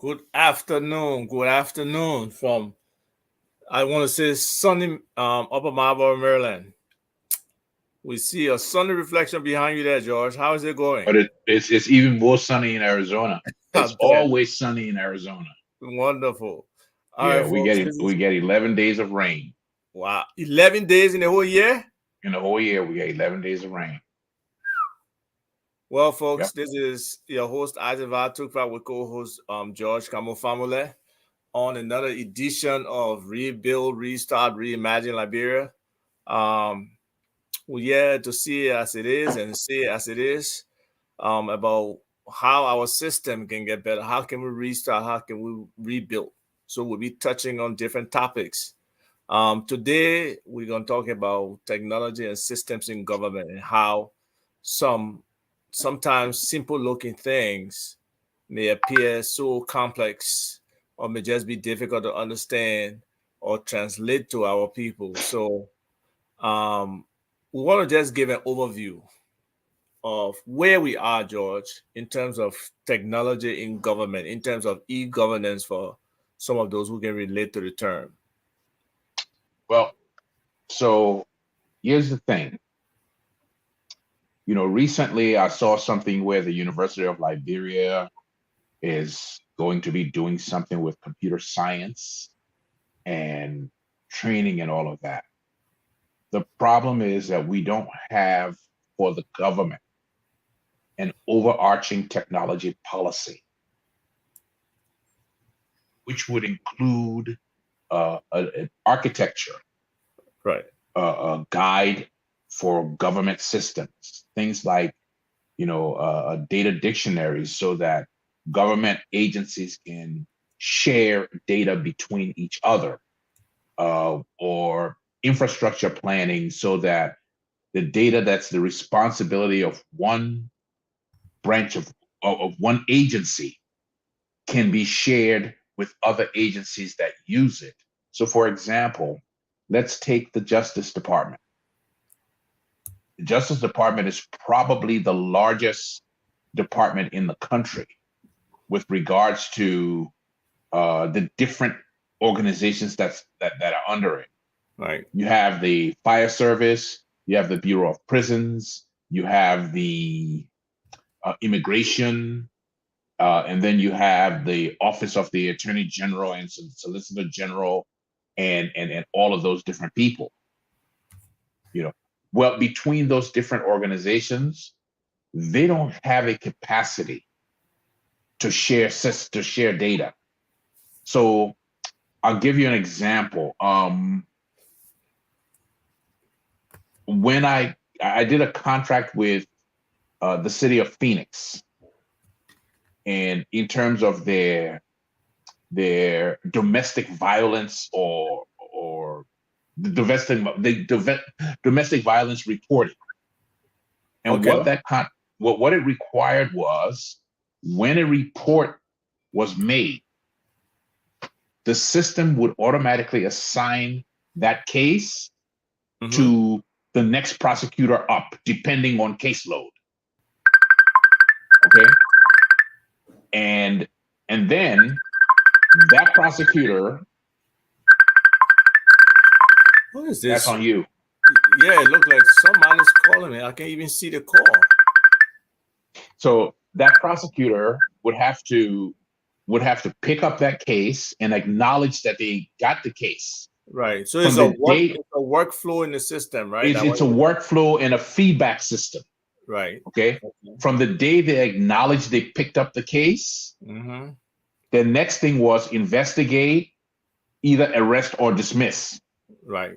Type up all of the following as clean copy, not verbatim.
Good afternoon. Good afternoon from I want to say sunny Upper Marlboro, Maryland. We see a sunny reflection behind you there, George. How is it going? But it's even more sunny in Arizona. I It's bet. always sunny in Arizona. Wonderful. All Yeah, right, folks. This we is get 11 days of rain wow. 11 days in a whole year. in the whole year. We get 11 days of rain. Well, folks, Yep. this is your host Isaac Tukva with co-host George Kamofamule on another edition of Rebuild, Restart, Reimagine Liberia. Um, we're here to see it as it is and see it as it is. About how our system can get better. How can we restart? How can we rebuild? So we'll be touching on different topics. Today we're going to talk about technology and systems in government and how some sometimes simple looking things may appear so complex or may just be difficult to understand or translate to our people. So um, we want to just give an overview of where we are, George, in terms of technology in government, in terms of e-governance for some of those who can relate to the term. Well, so here's the thing. Recently I saw something where the University of Liberia is going to be doing something with computer science and training and all of that. The problem is that we don't have for the government an overarching technology policy, which would include an architecture, Right. a guide for government systems, things like data dictionaries, so that government agencies can share data between each other, or infrastructure planning, so that the data that's the responsibility of one branch of one agency can be shared with other agencies that use it. So, for example, let's take the Justice Department. The Justice Department is probably the largest department in the country with regards to the different organizations that are under it. Right. You have the Fire Service, you have the Bureau of Prisons, you have the Immigration, and then you have the Office of the Attorney General and Solicitor General, and all of those different people. You know, well, between those different organizations, they don't have a capacity to share data. So I'll give you an example. When I did a contract with the city of Phoenix, and in terms of their domestic violence, or domestic violence reporting, and Okay. what it required was, when a report was made, the system would automatically assign that case Mm-hmm. to the next prosecutor up, depending on caseload. Okay, and then that prosecutor, What is that's this? on you. Yeah, it looks like somebody's calling me. I can't even see the call. So that prosecutor would have to pick up that case and acknowledge that they got the case Right. So from the date. it's a workflow in the system, right? It's, That what it's a workflow and a feedback system. right. Okay. Okay. From the day they acknowledged they picked up the case, Mm-hmm. the next thing was investigate, either arrest or dismiss. Right.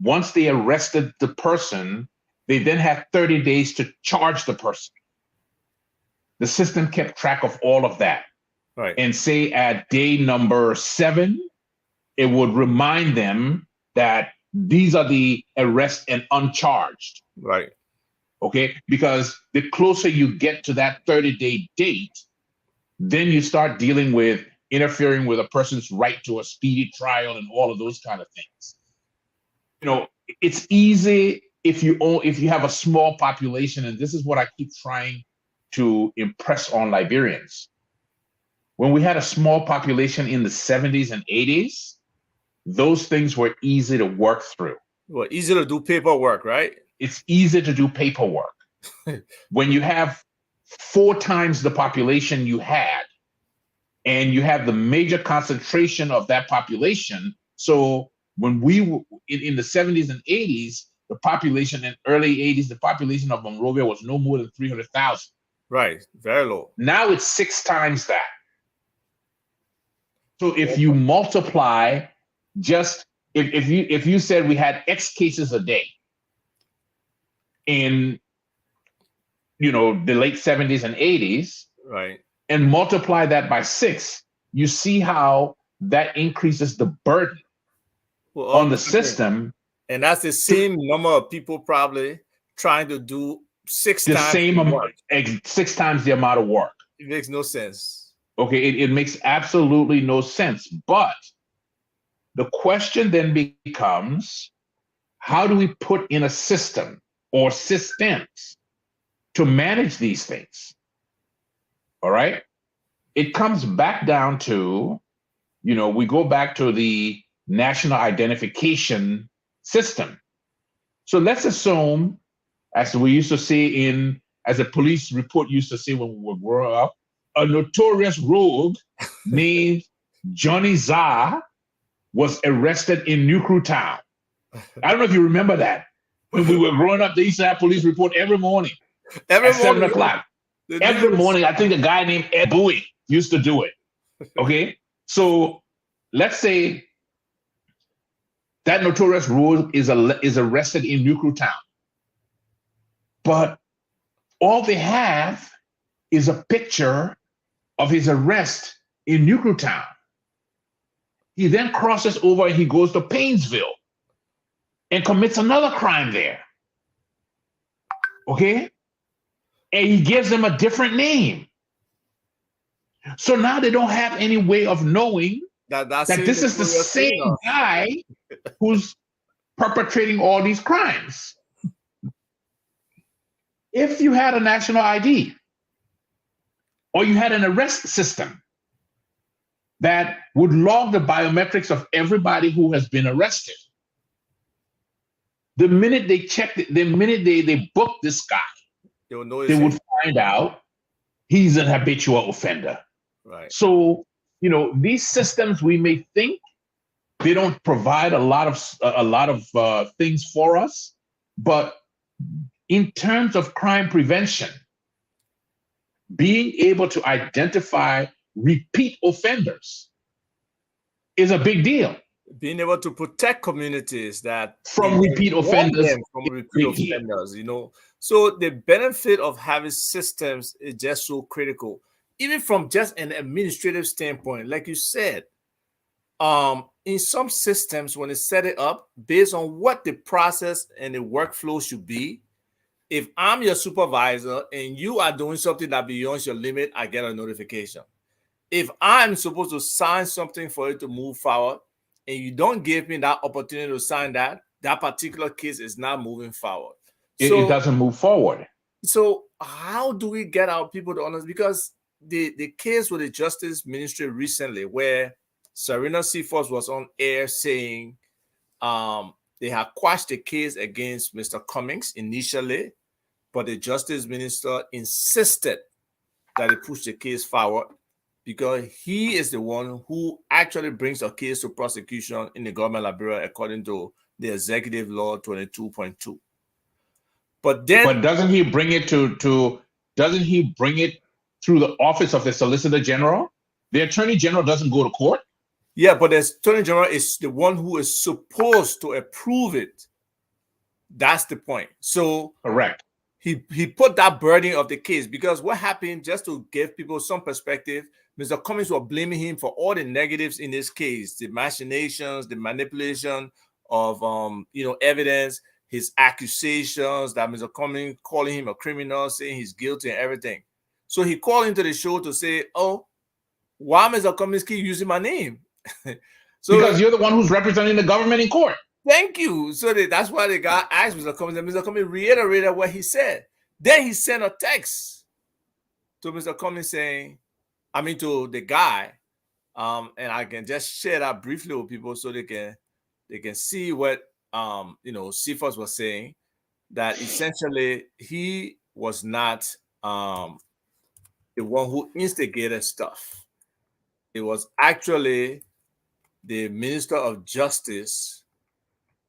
Once they arrested the person, they then had 30 days to charge the person. The system kept track of all of that. Right. And say at day number 7, it would remind them that these are the arrest and uncharged. Right. Okay. Because the closer you get to that 30-day date, then you start dealing with interfering with a person's right to a speedy trial and all of those kind of things. It's easy if you have a small population, and this is what I keep trying to impress on Liberians. when we had a small population in the 70s and 80s, those things were easy to work through. Well, easy to do paperwork, right? It's easy to do paperwork. When you have 4 times the population you had, and you have the major concentration of that population. So when we were in the 70s and 80s, the population in early 80s, the population of Monrovia was no more than 300,000. Right, very low. Now it's 6 times that. So if you multiply, just if you said we had X cases a day in the late 70s and 80s, right, and multiply that by 6, you see how that increases the burden on the system. And that's the same number of people probably trying to do 6 the times same the work. 6 times the amount of work. It makes no sense. Okay, it makes absolutely no sense. But the question then becomes, how do we put in a system or systems to manage these things? All right. It comes back down to, we go back to the national identification system. So let's assume, as we used to say as a police report used to say when we were growing up, a notorious rogue named Johnny Zah was arrested in New Crew Town. I don't know if you remember that. When we were growing up, they used to have police report every morning at 7 o'clock. Every morning, I think a guy named Ed Bowie used to do it. Okay, so let's say that notorious rogue is arrested in New Crew Town, but all they have is a picture of his arrest in New Crew Town. He then crosses over and he goes to Painesville and commits another crime there. Okay, and he gives them a different name. So now they don't have any way of knowing that this is the same guy who's perpetrating all these crimes. If you had a national ID or you had an arrest system that would log the biometrics of everybody who has been arrested, the minute they checked it, the minute they booked this guy, they would find out he's an habitual offender. Right. So, these systems, we may think they don't provide a lot of things for us, but in terms of crime prevention, being able to identify repeat offenders is a big deal. Being able to protect communities from repeat offenders, So the benefit of having systems is just so critical, even from just an administrative standpoint. Like you said, in some systems, when they set it up based on what the process and the workflow should be, if I'm your supervisor and you are doing something that beyond your limit, I get a notification. If I'm supposed to sign something for it to move forward, and you don't give me that opportunity to sign that particular case is not moving forward. So, it doesn't move forward. So how do we get our people to honest? Because the case with the Justice Ministry recently, where Serena Seaforth was on air saying they had quashed the case against Mr. Cummings initially, but the Justice Minister insisted that he push the case forward, because he is the one who actually brings a case to prosecution in the government of Liberia, according to the Executive Law 22.2. But doesn't he bring it doesn't he bring it through the office of the Solicitor General? The Attorney General doesn't go to court? Yeah, but the Attorney General is the one who is supposed to approve it. That's the point. So correct. He put that burden of the case, because what happened, just to give people some perspective, Mr. Cummings was blaming him for all the negatives in this case, the machinations, the manipulation of evidence, his accusations that Mr. Cummings calling him a criminal, saying he's guilty and everything. So he called into the show to say, oh, why Mr. Cummings keep using my name? Because you're the one who's representing the government in court. Thank you. So that's why the guy asked Mr. Cummings, and Mr. Cummings reiterated what he said. Then he sent a text to Mr. Cummings saying, to the guy, and I can just share that briefly with people so they can see what Cephas was saying, that essentially he was not the one who instigated stuff. It was actually the Minister of Justice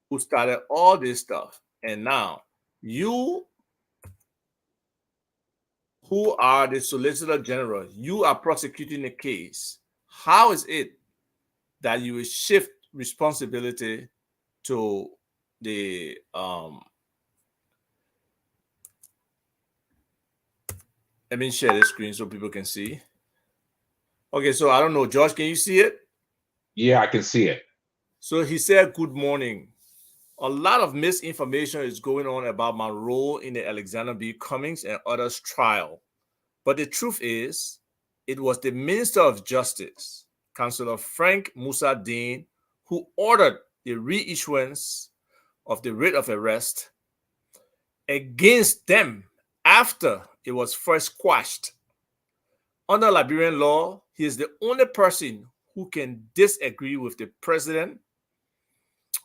who started all this stuff. And now, you who are the Solicitor General, you are prosecuting a case. How is it that you will shift responsibility to the let me share the screen so people can see. Okay, so I don't know, George, can you see it? Yeah, I can see it. So he said, "Good morning. A lot of misinformation is going on about my role in the Alexander B. Cummings and others trial. But the truth is, it was the Minister of Justice, Councillor Frank Musa Dean, who ordered the reissuance of the writ of arrest against them after it was first quashed. Under Liberian law, he is the only person who can disagree with the president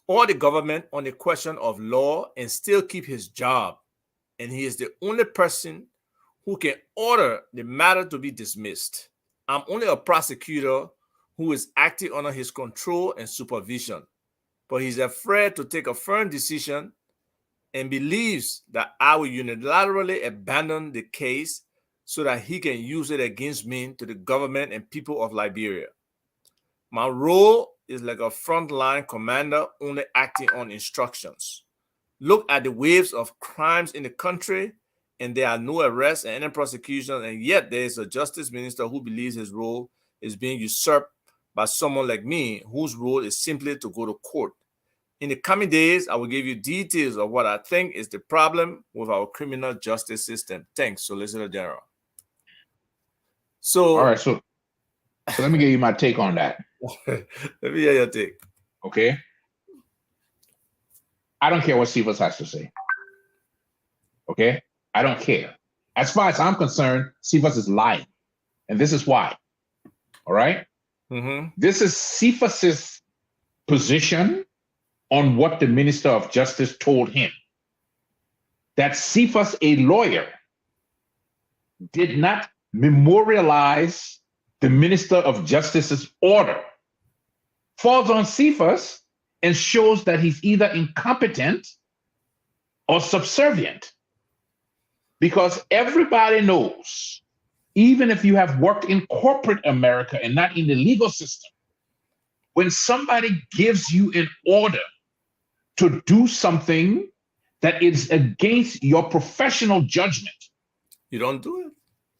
or the government on a question of law and still keep his job. And he is the only person who can order the matter to be dismissed. I'm only a prosecutor who is acting under his control and supervision, but he's afraid to take a firm decision and believes that I will unilaterally abandon the case so that he can use it against me to the government and people of Liberia. My role is like a frontline commander only acting on instructions. Look at the waves of crimes in the country, and there are no arrests and any prosecutions, and yet there is a justice minister who believes his role is being usurped by someone like me, whose role is simply to go to court. In the coming days, I will give you details of what I think is the problem with our criminal justice system. Thanks, Solicitor General." All So, right, so let me give you my take on that. let me hear your take. Okay. I don't care what Cephas has to say. Okay. I don't care. As far as I'm concerned, Cephas is lying. And this is why. All right. This is Cephas's position on what the Minister of Justice told him. That Cephas, a lawyer, did not memorialize the Minister of Justice's order. Falls on Cephas and shows that he's either incompetent or subservient. Because everybody knows, even if you have worked in corporate America and not in the legal system, when somebody gives you an order to do something that is against your professional judgment, you don't do it.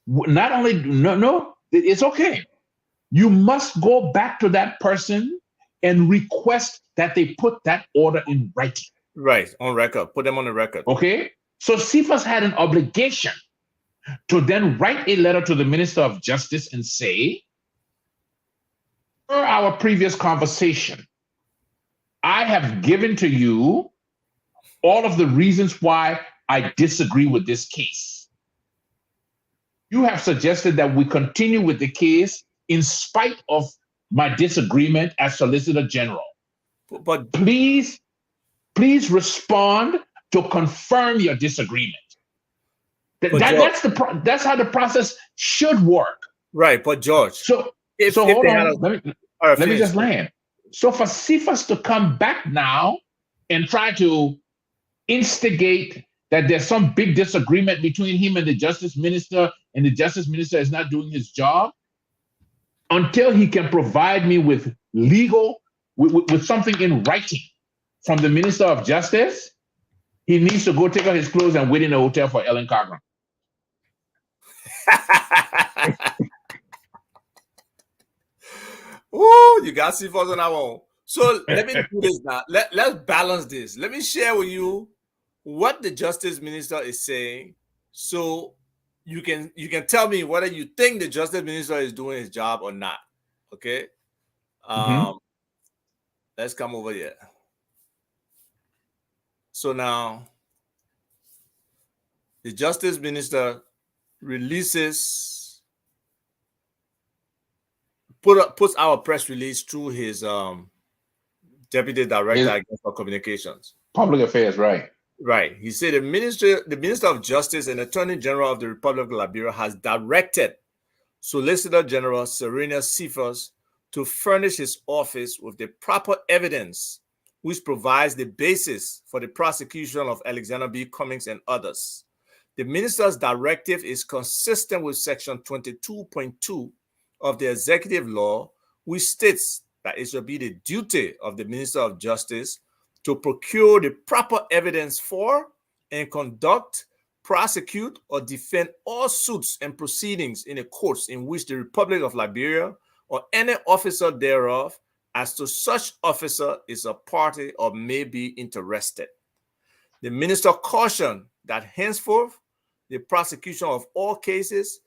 Not only, no, it's okay. You must go back to that person and request that they put that order in writing. Right, on record. Put them on the record. Okay? So Cephas had an obligation to then write a letter to the Minister of Justice and say, per our previous conversation, I have given to you all of the reasons why I disagree with this case. You have suggested that we continue with the case in spite of my disagreement as Solicitor General. But please respond to confirm your disagreement. That's how the process should work. Right, but George. So hold on. Let me just land. So for Cephas to come back now and try to instigate that there's some big disagreement between him and the Justice Minister, and the Justice Minister is not doing his job, until he can provide me with with something in writing from the Minister of Justice, he needs to go take off his clothes and wait in a hotel for Ellen Cochran. Oh, you got Cephas on that one. So let me do this now. Let's balance this. Let me share with you what the Justice Minister is saying, so you can tell me whether you think the Justice Minister is doing his job or not. Okay. Let's come over here. So now the Justice Minister releases puts out a press release through his deputy director, His I guess, for communications. public affairs, right? Right. He said the Minister of Justice and Attorney General of the Republic of Liberia has directed Solicitor General Serena Cephas to furnish his office with the proper evidence which provides the basis for the prosecution of Alexander B. Cummings and others. The minister's directive is consistent with Section 22.2 of the Executive Law, which states that it shall be the duty of the Minister of Justice to procure the proper evidence for and conduct, prosecute, or defend all suits and proceedings in the courts in which the Republic of Liberia or any officer thereof as to such officer is a party or may be interested. The minister cautioned that henceforth the prosecution of all cases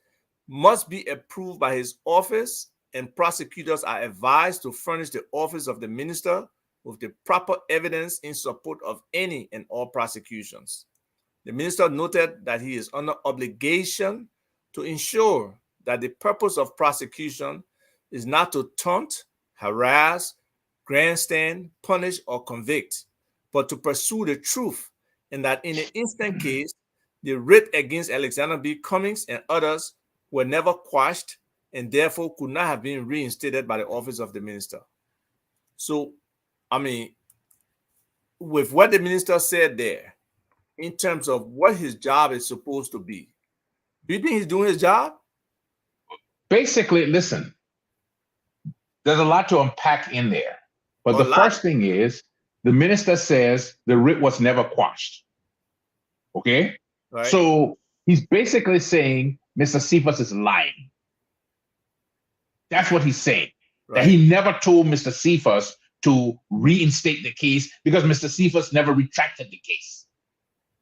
must be approved by his office, and prosecutors are advised to furnish the office of the minister with the proper evidence in support of any and all prosecutions. The minister noted that he is under obligation to ensure that the purpose of prosecution is not to taunt, harass, grandstand, punish, or convict, but to pursue the truth, and that in the instant case, the writ against Alexander B. Cummings and others were never quashed and therefore could not have been reinstated by the office of the minister. So, I mean, with what the minister said there, in terms of what his job is supposed to be, do you think he's doing his job? Basically, listen, there's a lot to unpack in there. But the first thing is, the minister says the writ was never quashed. Okay? Right. So he's basically saying Mr. Cephas is lying. That's what he's saying. Right. That he never told Mr. Cephas to reinstate the case because Mr. Cephas never retracted the case.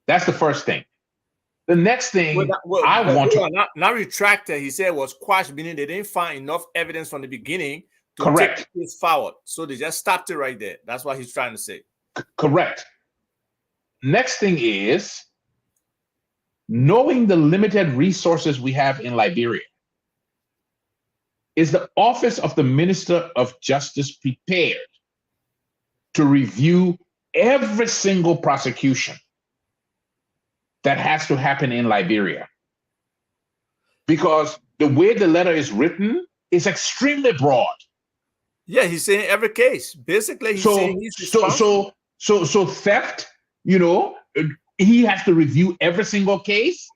That's the first thing. The next thing not retracted, he said was quashed, meaning they didn't find enough evidence from the beginning to correct. take the case forward. So they just stopped it right there. That's what he's trying to say. Correct. Next thing is, knowing the limited resources we have in Liberia, is the office of the Minister of Justice prepared to review every single prosecution that has to happen in Liberia? Because the way the letter is written is extremely broad. Yeah, he's saying every case. Basically, he's saying he's responsible. So theft, you know, he has to review every single case.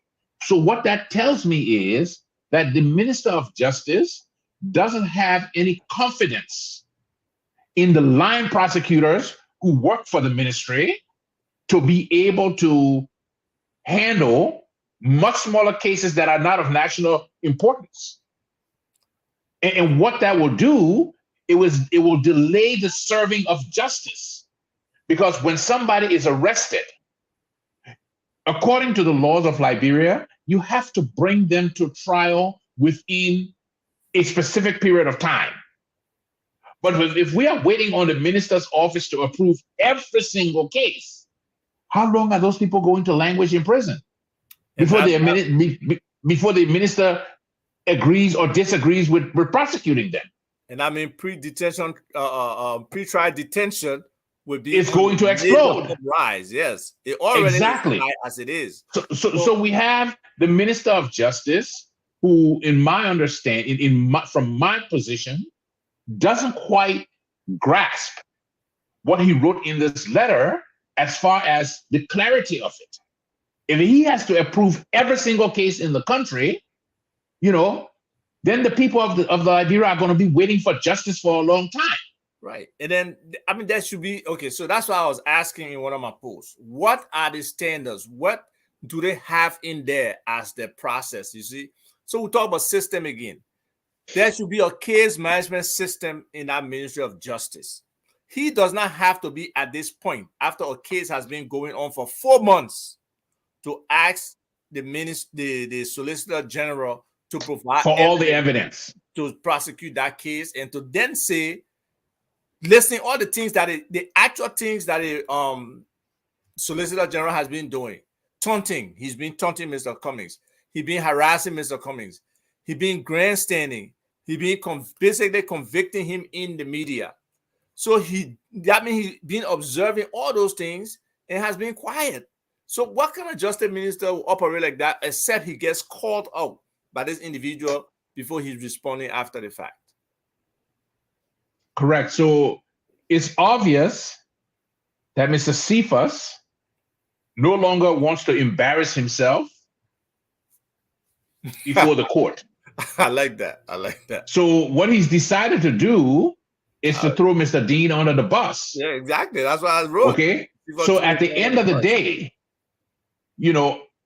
So what that tells me is that the Minister of Justice doesn't have any confidence in the line prosecutors who work for the ministry to be able to handle much smaller cases that are not of national importance. And what that will do, it will delay the serving of justice. Because when somebody is arrested, according to the laws of Liberia, you have to bring them to trial within a specific period of time. But if we are waiting on the minister's office to approve every single case, how long are those people going to languish in prison before the minister agrees or disagrees with prosecuting them? And I mean, pre-trial detention would be going to explode. Rise, yes, it already exactly is high as it is. So we have the Minister of Justice, who, in my understanding, from my position, doesn't quite grasp what he wrote in this letter as far as the clarity of it. If he has to approve every single case in the country, you know, then the people of Liberia are going to be waiting for justice for a long time. Right. And then, I mean, that should be, okay, so that's why I was asking in one of my posts, what are the standards? What do they have in there as the process, you see? So we talk about system again. There should be a case management system in that Ministry of Justice. He does not have to be at this point, after a case has been going on for 4 months, to ask the Solicitor General to provide for all the evidence to prosecute that case, and to then say, listing all the things that the actual things that the Solicitor General has been doing. Taunting. He's been taunting Mr. Cummings. He's been harassing Mr. Cummings. He's been grandstanding. basically convicting him in the media. So that means he's been observing all those things and has been quiet. So what kind of justice minister will operate like that except he gets called out by this individual before he's responding after the fact? Correct. So it's obvious that Mr. Cephas no longer wants to embarrass himself before the court. I like that. I like that. So what he's decided to do is to throw Mr. Dean under the bus. Yeah, exactly. That's what I wrote. Okay. So at the end of the day,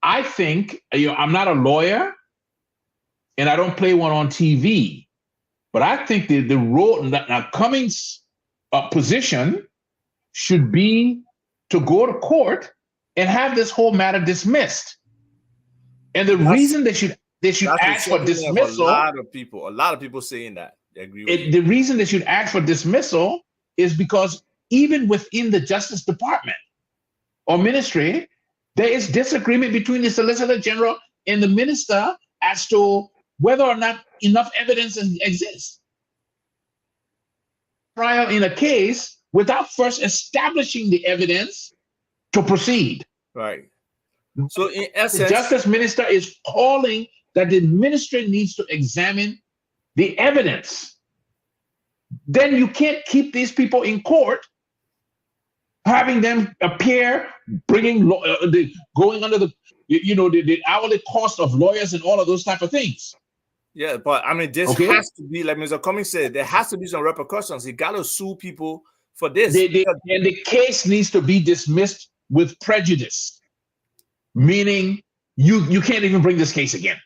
I think, I'm not a lawyer and I don't play one on TV, but I think the role now Cummings' position should be to go to court and have this whole matter dismissed. And the reason they should ask for dismissal. A lot of people saying that. They agree with the reason they should ask for dismissal is because even within the Justice Department or ministry, there is disagreement between the Solicitor General and the minister as to whether or not enough evidence exists. Trial in a case without first establishing the evidence to proceed. Right. So in essence, the Justice Minister is calling that the ministry needs to examine the evidence. Then you can't keep these people in court, having them appear, going under the hourly cost of lawyers and all of those type of things. Yeah, but I mean, this has to be, like Mr. Cummings said, there has to be some repercussions. You got to sue people for this. And the case needs to be dismissed with prejudice, meaning you can't even bring this case again.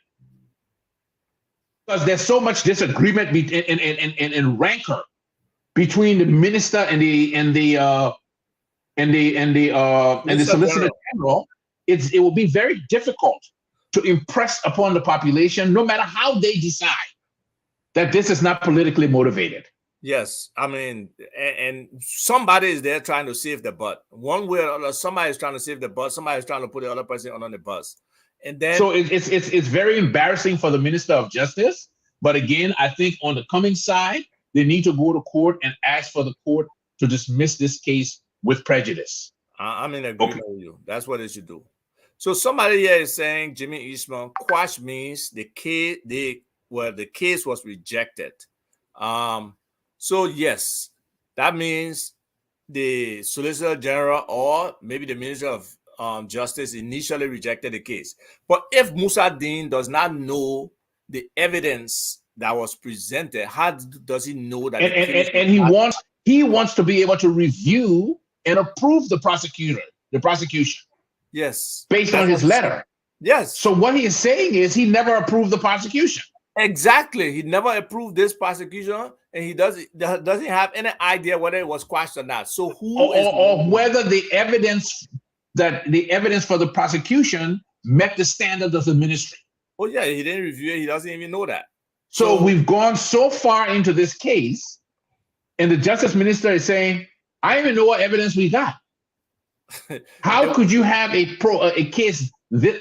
Because there's so much disagreement and rancor between the minister and the Solicitor General. It will be very difficult to impress upon the population, no matter how they decide, that this is not politically motivated. Yes, I mean, and somebody is there trying to save the butt. One way or another, somebody is trying to save the butt. Somebody is trying to put the other person on the bus. And then, so it's very embarrassing for the Minister of Justice. But again, I think on the Cummings side, they need to go to court and ask for the court to dismiss this case with prejudice. I'm in agreement with you. That's what they should do. So somebody here is saying, Jimmy Eastman, quash means the case was rejected. So yes, that means the Solicitor General or maybe the Minister of Justice initially rejected the case. But if Musa Dean does not know the evidence that was presented, how does he know that? And he wants to be able to review and approve the prosecution. Yes. Based on his letter. Yes. So what he is saying is he never approved the prosecution. Exactly. He never approved this prosecution, and he doesn't have any idea whether it was quashed or not. So or whether the evidence for the prosecution met the standards of the ministry. Oh yeah, he didn't review it. He doesn't even know that. So we've gone so far into this case, and the Justice Minister is saying, I don't even know what evidence we got. How could you have a case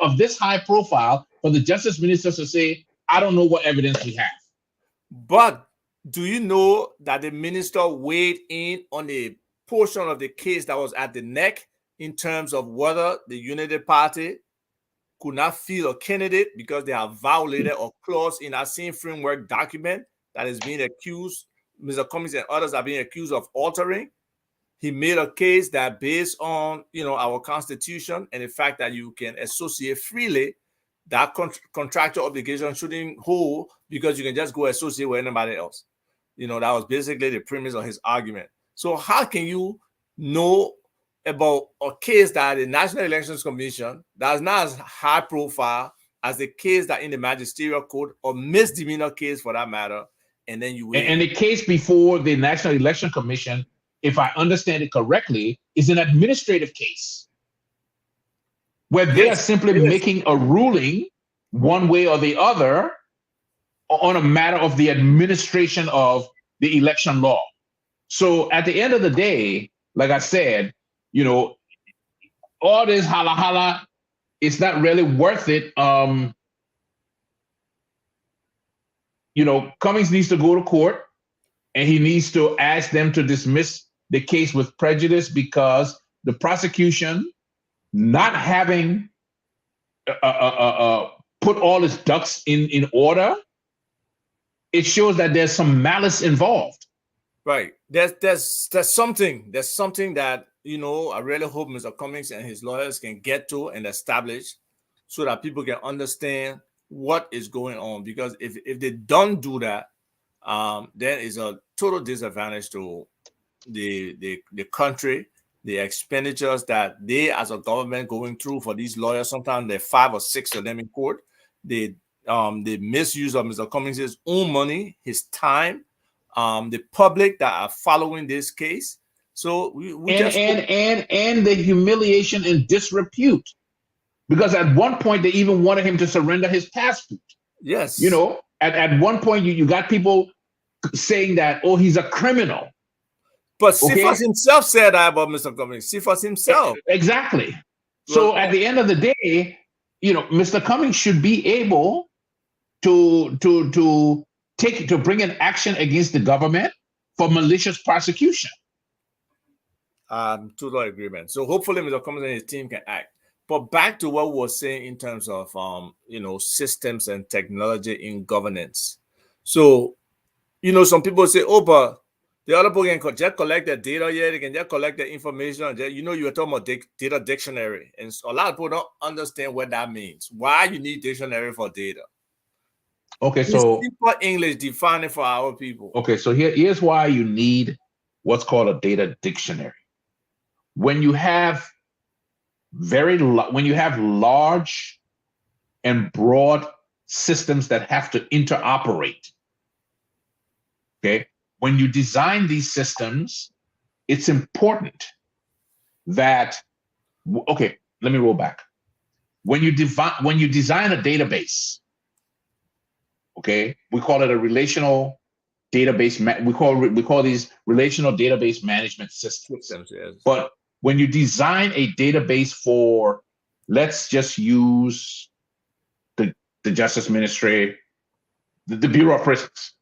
of this high profile for the Justice Minister to say, I don't know what evidence we have? But do you know that the minister weighed in on a portion of the case that was at the neck in terms of whether the Unity Party could not field a candidate because they have violated a clause in that same framework document that is being accused, Mr. Cummings and others are being accused of altering? He made a case that based on, our Constitution and the fact that you can associate freely, that contractual obligation shouldn't hold because you can just go associate with anybody else. That was basically the premise of his argument. So how can you know about a case that the National Elections Commission that's not as high profile as the case that in the magisterial court or misdemeanor case for that matter, and then you and the case before the National Election Commission, if I understand it correctly, is an administrative case where they are simply making a ruling one way or the other on a matter of the administration of the election law. So at the end of the day, like I said, all this holla holla, it's not really worth it. Cummings needs to go to court and he needs to ask them to dismiss the case with prejudice because the prosecution not having put all its ducks in order, it shows that there's some malice involved. Right. There's something that I really hope Mr. Cummings and his lawyers can get to and establish so that people can understand what is going on. Because if they don't do that, then it's a total disadvantage to the country, the expenditures that they as a government going through for these lawyers. Sometimes there are 5 or 6 of them in court. The misuse of Mr. Cummings' own money, his time, the public that are following this case. So we just and the humiliation and disrepute, because at one point they even wanted him to surrender his passport. Yes. At one point you got people saying that, oh, he's a criminal. But Cephas himself said that about Mr. Cummings. Cephas himself. Exactly. So at the end of the day, Mr. Cummings should be able to bring an action against the government for malicious prosecution. Total agreement. So hopefully Mr. Cummings and his team can act. But back to what we were saying in terms of systems and technology in governance. So some people say, oh, but the other people can just collect the data here. They can just collect the information. You were talking about data dictionary. And a lot of people don't understand what that means. Why you need dictionary for data. Okay, so simple English, define it for our people. Okay, so here's why you need what's called a data dictionary. When you have large and broad systems that have to interoperate, okay, when you design these systems, it's important that, okay, let me roll back. When you design a database, okay, we call it a relational database. We call these relational database management systems. Yes. But when you design a database for, let's just use the Justice Ministry, the Bureau of Prisons,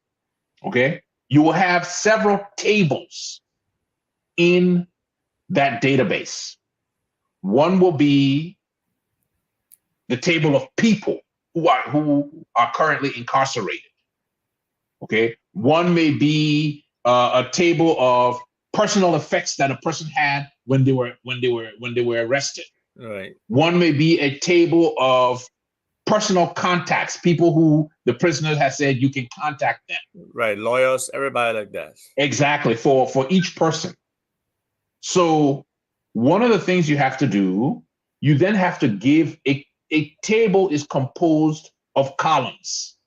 okay, you will have several tables in that database. One will be the table of people who are currently incarcerated. Okay, one may be a table of personal effects that a person had when they were arrested. Right. One may be a table of personal contacts, people who the prisoner has said you can contact them. Right, lawyers, everybody like that. Exactly, for each person. So one of the things you have to do, you then have to give a table is composed of columns.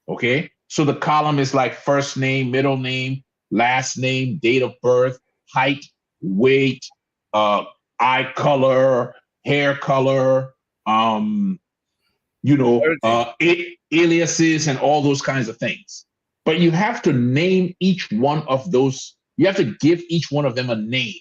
Okay, so the column is like first name, middle name, last name, date of birth, height, weight, eye color, hair color, aliases and all those kinds of things. But you have to name each one of those. You have to give each one of them a name.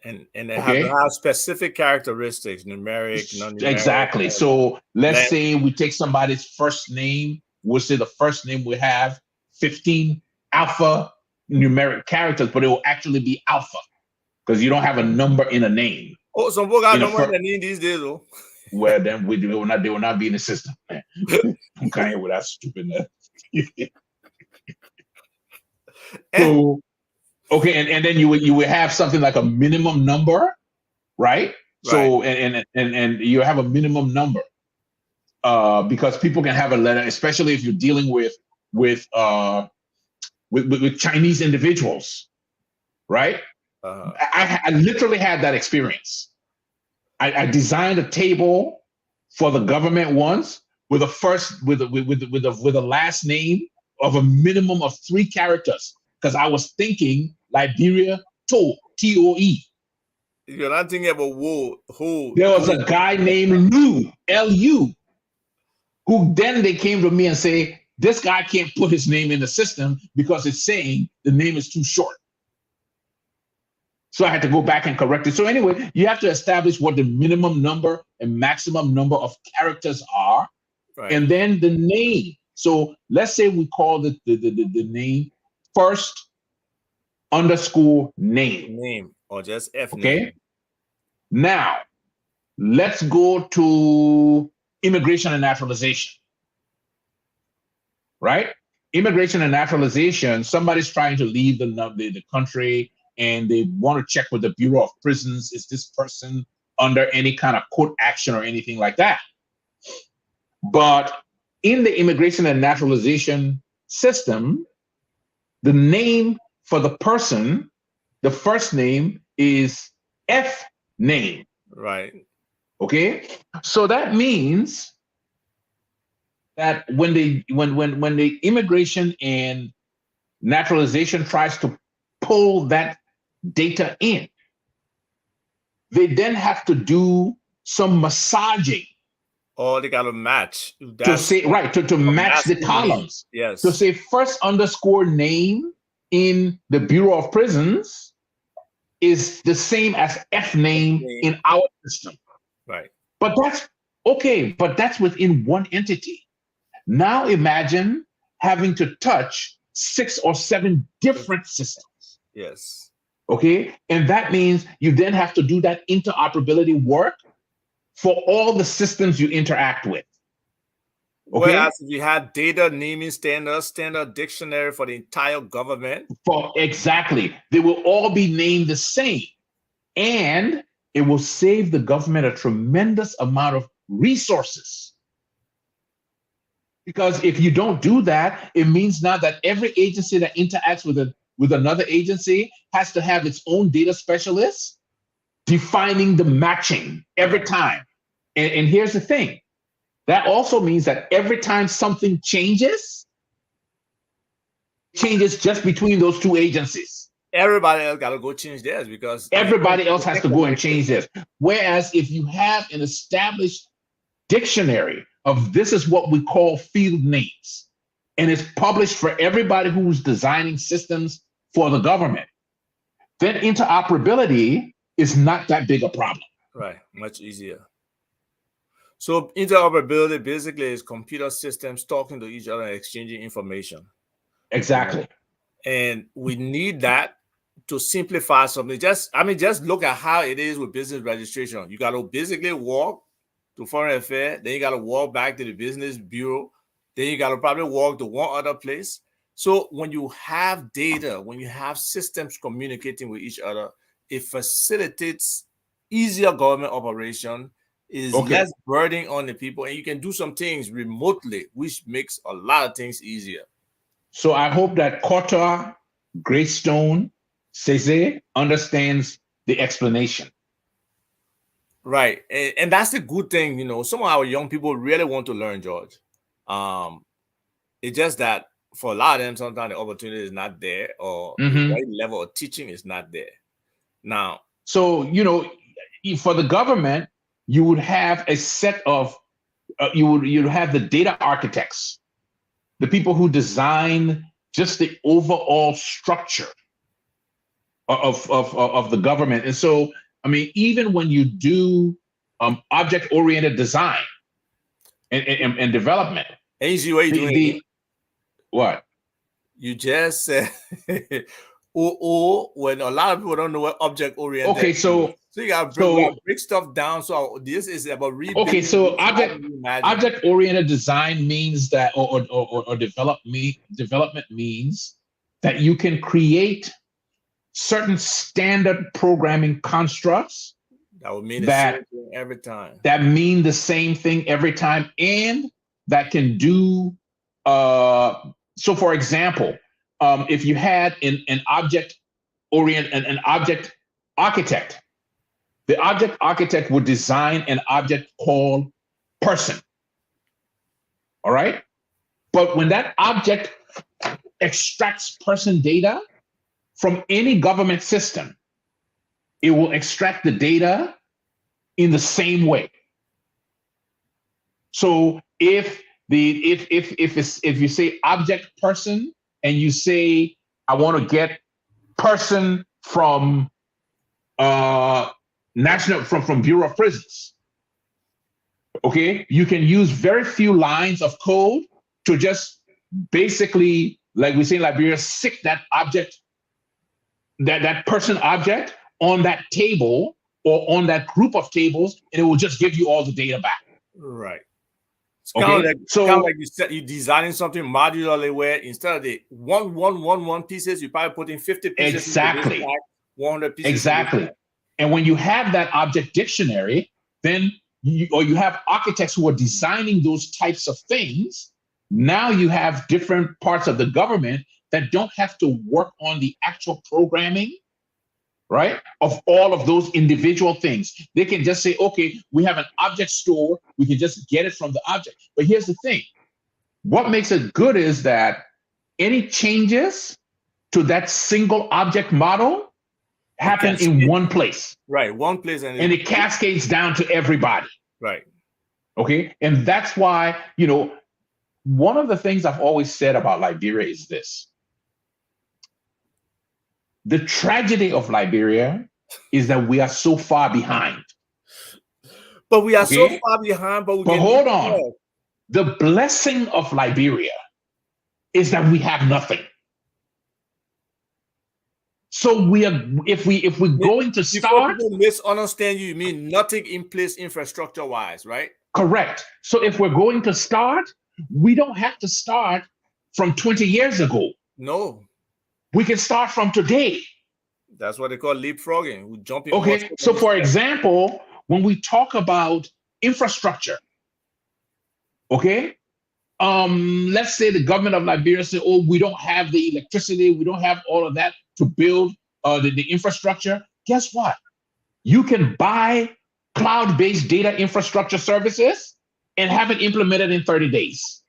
And they have to have specific characteristics, numeric, non-numeric. Exactly. So let's say we take somebody's first name. We'll say the first name we have 15 alpha numeric characters, but it will actually be alpha because you don't have a number in a name. Oh, some people got number in the name these days, though. Well, then they will not be in the system. I'm kind of with that stupidness. So, okay, and then you would have something like a minimum number, right? So and you have a minimum number because people can have a letter, especially if you're dealing with Chinese individuals, right? I literally had that experience. I designed a table for the government once with a last name of a minimum of 3 characters because I was thinking Liberia TOE. You're not thinking about who. There was a guy named Lu, L-U, who then they came to me and say, this guy can't put his name in the system because it's saying the name is too short. So I had to go back and correct it. So anyway, you have to establish what the minimum number and maximum number of characters are, and then the name. So let's say we call the name first underscore name. Name or just F name. Okay. Now let's go to immigration and naturalization. Right? Immigration and naturalization, somebody's trying to leave the country and they want to check with the Bureau of Prisons. Is this person under any kind of court action or anything like that? But in the immigration and naturalization system, the name for the person, the first name is F name. Right. Okay. So that means that when the immigration and naturalization tries to pull that data in, they then have to do some massaging. Or they got to match. To say, right, to match the columns. Yes. To say first underscore name in the Bureau of Prisons is the same as F name in our system. Right. But that's okay, but that's within one entity. Now imagine having to touch 6 or 7 different systems. Yes. Okay. And that means you then have to do that interoperability work for all the systems you interact with. Okay. Whereas if you had data naming standard dictionary for the entire government. Exactly. They will all be named the same. And it will save the government a tremendous amount of resources. Because if you don't do that, it means now that every agency that interacts with another agency has to have its own data specialist defining the matching every time. And here's the thing. That also means that every time something changes just between those two agencies. Everybody else got to go change theirs because everybody else has to go and change theirs. Whereas if you have an established dictionary of this is what we call field names, and it's published for everybody who's designing systems for the government, then interoperability is not that big a problem. Right, much easier. So interoperability basically is computer systems talking to each other and exchanging information. Exactly. And we need that to simplify something. Just look at how it is with business registration. You got to basically walk to Foreign Affairs, then you got to walk back to the Business Bureau, then you got to probably walk to one other place. So when you have data, when you have systems communicating with each other, it facilitates easier government operation, is less burden on the people, and you can do some things remotely, which makes a lot of things easier. So I hope that Qatar, Greystone, Cese understands the explanation. Right. And that's the good thing, you know, some of our young people really want to learn, George. It's just that for a lot of them, sometimes the opportunity is not there, or the right level of teaching is not there. Now, so, you know, for the government, you would have a set of, you'd have the data architects, the people who design just the overall structure of the government. And so, I mean, even when you do object-oriented design and development, easy way doing it. What? You just said, when a lot of people don't know what object-oriented. Okay, so you got to break stuff down. So this is about rebuilding. Okay, so object-oriented design means that, or development means that you can create certain standard programming constructs that would mean the same thing every time. That mean the same thing every time, and that can do. So, for example, if you had an object-oriented, an object architect, the object architect would design an object called person. All right. But when that object extracts person data from any government system, it will extract the data in the same way. So if you say object person and you say I want to get person from from Bureau of Prisons, okay, you can use very few lines of code to just basically, like we say in Liberia, stick that object, that person object on that table or on that group of tables, and it will just give you all the data back. Right. It's Okay, kind of like you said, you're designing something modularly where instead of the one pieces, you probably put in 50 pieces exactly, into this pack, 100 pieces exactly. And when you have that object dictionary, then you have architects who are designing those types of things. Now you have different parts of the government that don't have to work on the actual programming, right, of all of those individual things. They can just say, okay, we have an object store. We can just get it from the object. But here's the thing. What makes it good is that any changes to that single object model happen in one place. Right, one place. And it cascades down to everybody. Right. Okay. And that's why, one of the things I've always said about Liberia is this. The tragedy of Liberia is that we are so far behind. But we are so far behind, but hold on. The blessing of Liberia is that we have nothing. So if we're going to start, people misunderstand you mean nothing in place infrastructure wise, right? Correct. So if we're going to start, we don't have to start from 20 years ago. No. We can start from today. That's what they call leapfrogging. We jump in. Okay. So for example, when we talk about infrastructure, okay, let's say the government of Liberia said, oh, we don't have the electricity, we don't have all of that to build the infrastructure. Guess what? You can buy cloud-based data infrastructure services and have it implemented in 30 days.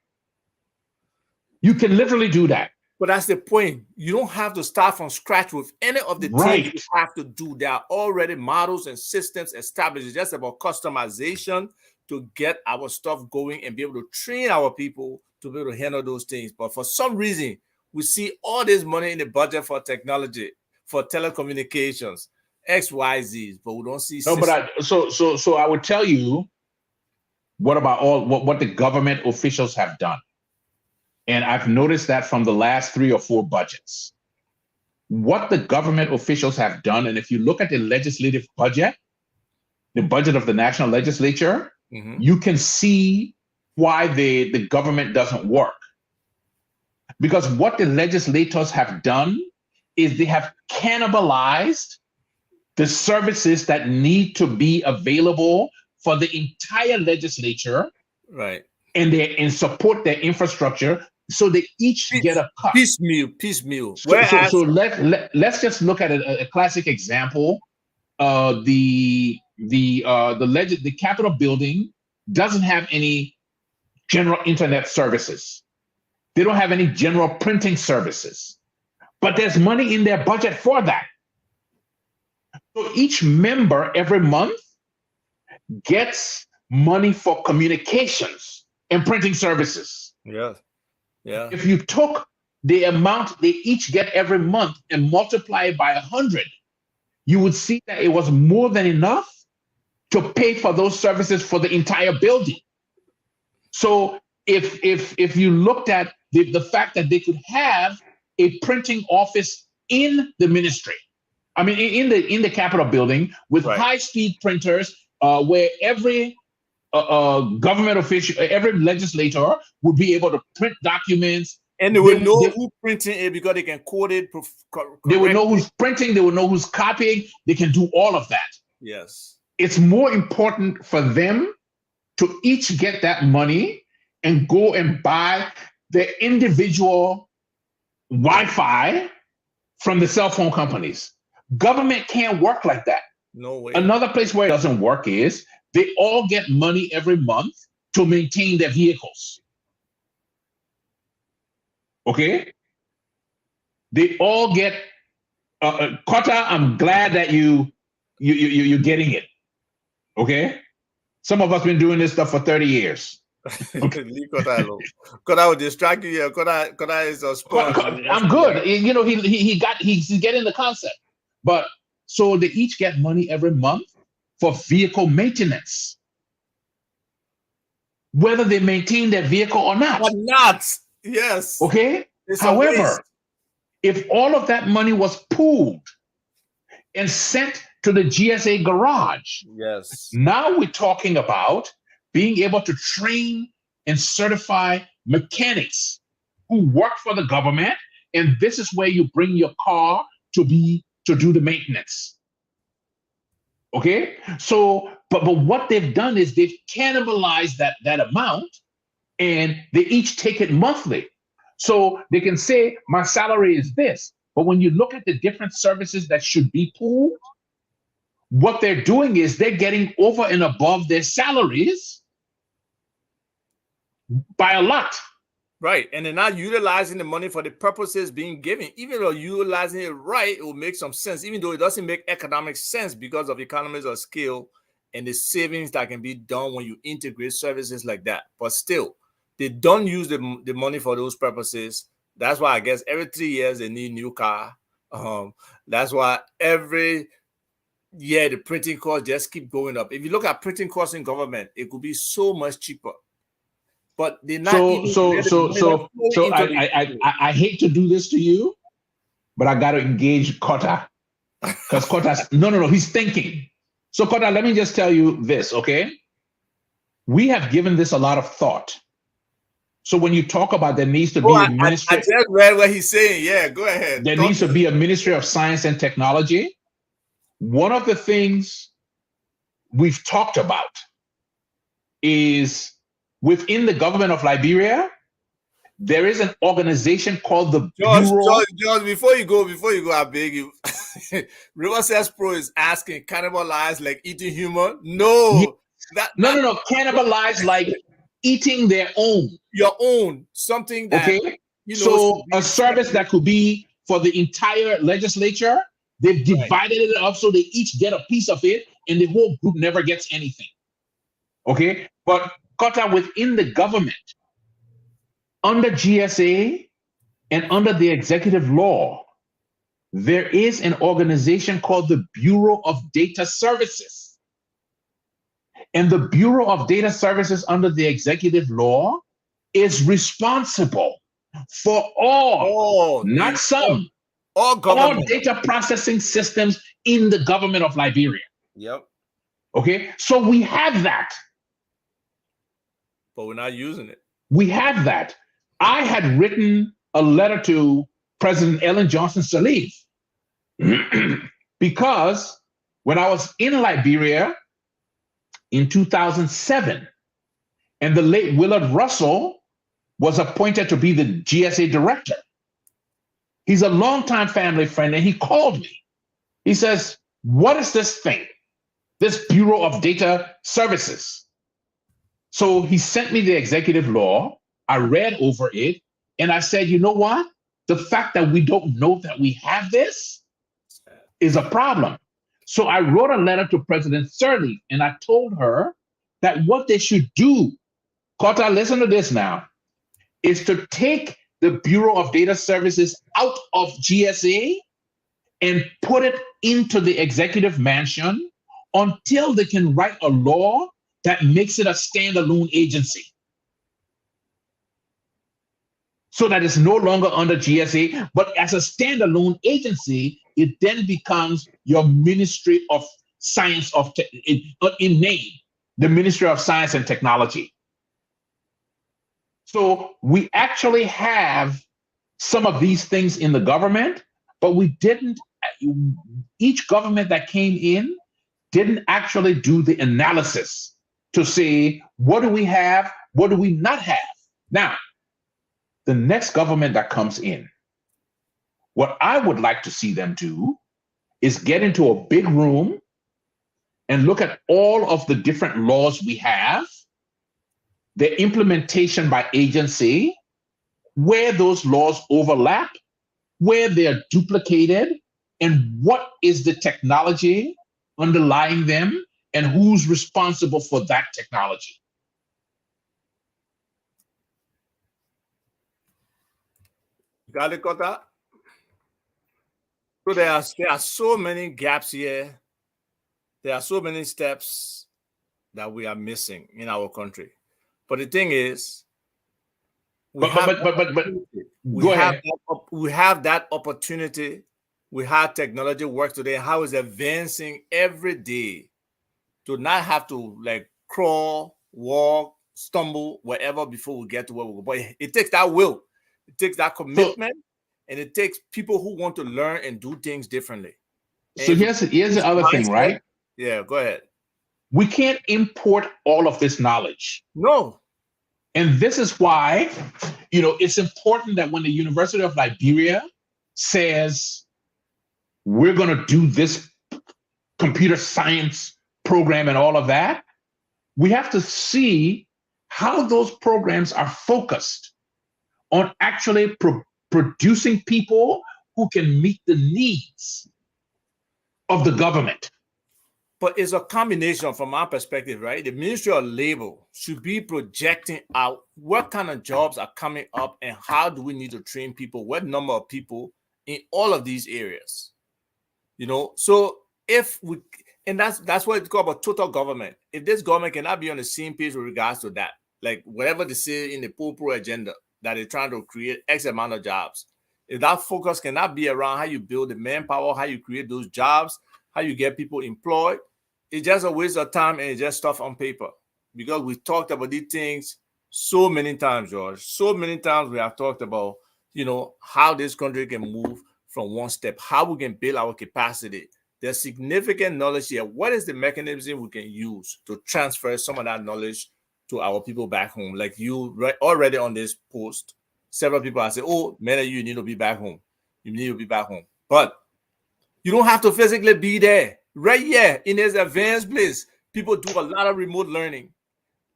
You can literally do that. But that's the point. You don't have to start from scratch with any of the things you have to do. There are already models and systems established. It's just about customization to get our stuff going and be able to train our people to be able to handle those things. But for some reason, we see all this money in the budget for technology, for telecommunications, XYZs, but we don't see. No, but so I would tell you, what about what the government officials have done? And I've noticed that from the last 3 or 4 budgets, what the government officials have done. And if you look at the legislative budget, the budget of the national legislature, you can see why the government doesn't work. Because what the legislators have done is they have cannibalized the services that need to be available for the entire legislature, right? And support their infrastructure, so they each get a cut. Piecemeal. So let's just look at a classic example. The Capitol building doesn't have any general internet services. They don't have any general printing services, but there's money in their budget for that. So each member every month gets money for communications and printing services. Yeah. If you took the amount they each get every month and multiply it by 100, you would see that it was more than enough to pay for those services for the entire building. So if you looked at the fact that they could have a printing office in the ministry, I mean in the Capitol building with high-speed printers, where every government official, every legislator would be able to print documents. And they will know who's printing it because they can code it. They will know who's printing. They will know who's copying. They can do all of that. Yes. It's more important for them to each get that money and go and buy their individual Wi-Fi from the cell phone companies. Government can't work like that. No way. Another place where it doesn't work is they all get money every month to maintain their vehicles. Okay? They all get Kota, I'm glad that you're getting it. Okay? Some of us been doing this stuff for 30 years. Okay. Leave Kota alone. Kota will distract you here. Kota is a sponge. I'm good. You know, he's getting the concept. But so they each get money every month for vehicle maintenance. whether they maintain their vehicle or not. But not. Yes. Okay. It's a However, waste. if all of that money was pooled and sent to the GSA garage, Yes. now we're talking about being able to train and certify mechanics who work for the government. And this is where you bring your car to do the maintenance. Okay. So, but what they've done is they've cannibalized that amount, and they each take it monthly. So they can say my salary is this. But when you look at the different services that should be pooled, what they're doing is they're getting over and above their salaries by a lot. Right. And they're not utilizing the money for the purposes being given. Even though utilizing it right, it will make some sense, even though it doesn't make economic sense because of economies of scale and the savings that can be done when you integrate services like that. But still, they don't use the money for those purposes. That's why I guess every 3 years they need a new car. That's why every year the printing costs just keep going up. If you look at printing costs in government, it could be so much cheaper. But they're not So even so really so so so into the I hate to do this to you, but I got to engage Kota, because Kota's no, he's thinking. So Kota, let me just tell you this, okay? We have given this a lot of thought. So when you talk about there needs to be a ministry, I just read what he's saying. Yeah, go ahead. there needs to be a Ministry of Science and Technology. One of the things we've talked about is within the government of Liberia, there is an organization called the Bureau. George, before you go, I beg you. River Says Pro is asking, cannibalize like eating human? No. No. Cannibalize like eating their own. Your own. Something that, okay. So a service that could be for the entire legislature, they've divided it up so they each get a piece of it, and the whole group never gets anything. Okay. But Kota, within the government, under GSA and under the executive law, there is an organization called the Bureau of Data Services. And the Bureau of Data Services under the executive law is responsible for all, not some, all data processing systems in the government of Liberia. Yep. Okay. So we have that. But we're not using it. We have that. I had written a letter to President Ellen Johnson Sirleaf because when I was in Liberia in 2007, and the late Willard Russell was appointed to be the GSA director. He's a longtime family friend, and he called me. He says, what is this thing? This Bureau of Data Services. So he sent me the executive law. I read over it, and I said, you know what? The fact that we don't know that we have this is a problem. So I wrote a letter to President Sirleaf, and I told her that what they should do, Kota, listen to this now, is to take the Bureau of Data Services out of GSA and put it into the executive mansion until they can write a law that makes it a standalone agency. So that it's no longer under GSA, but as a standalone agency, it then becomes your Ministry of Science in name, the Ministry of Science and Technology. So we actually have some of these things in the government, but we didn't, each government that came in didn't actually do the analysis to say, what do we have? What do we not have? Now, the next government that comes in, what I would like to see them do is get into a big room and look at all of the different laws we have, their implementation by agency, where those laws overlap, where they're duplicated, and what is the technology underlying them, and who's responsible for that technology. Got it, Kota? So there are so many gaps here. There are so many steps that we are missing in our country. But the thing is, we But but have but that but but, but opportunity. go ahead. We have that opportunity. We have technology works today. How is advancing every day to not have to like crawl, walk, stumble, wherever before we get to where we go. But it takes that will, it takes that So commitment, and it takes people who want to learn and do things differently. And so if we here's this the other thing, mindset, right? yeah, go ahead. We can't import all of this knowledge. No, And this is why, it's important that when the University of Liberia says we're going to do this computer science program and all of that, we have to see how those programs are focused on actually producing people who can meet the needs of the government. but it's a combination from my perspective, right? The Ministry of Labor should be projecting out what kind of jobs are coming up and how do we need to train people, what number of people in all of these areas. So if we, and that's what it's called about total government. If this government cannot be on the same page with regards to that, like whatever they say in the pro agenda that they're trying to create X amount of jobs, if that focus cannot be around how you build the manpower, how you create those jobs, how you get people employed, it's just a waste of time and it's just stuff on paper. Because we talked about these things so many times, George. So many times we have talked about, how this country can move from one step, how we can build our capacity. There's significant knowledge here. What is the mechanism we can use to transfer some of that knowledge to our people back home? Like you already on this post, several people have said, oh, many of you need to be back home. You need to be back home. But you don't have to physically be there. Right here in this advanced place, people do a lot of remote learning.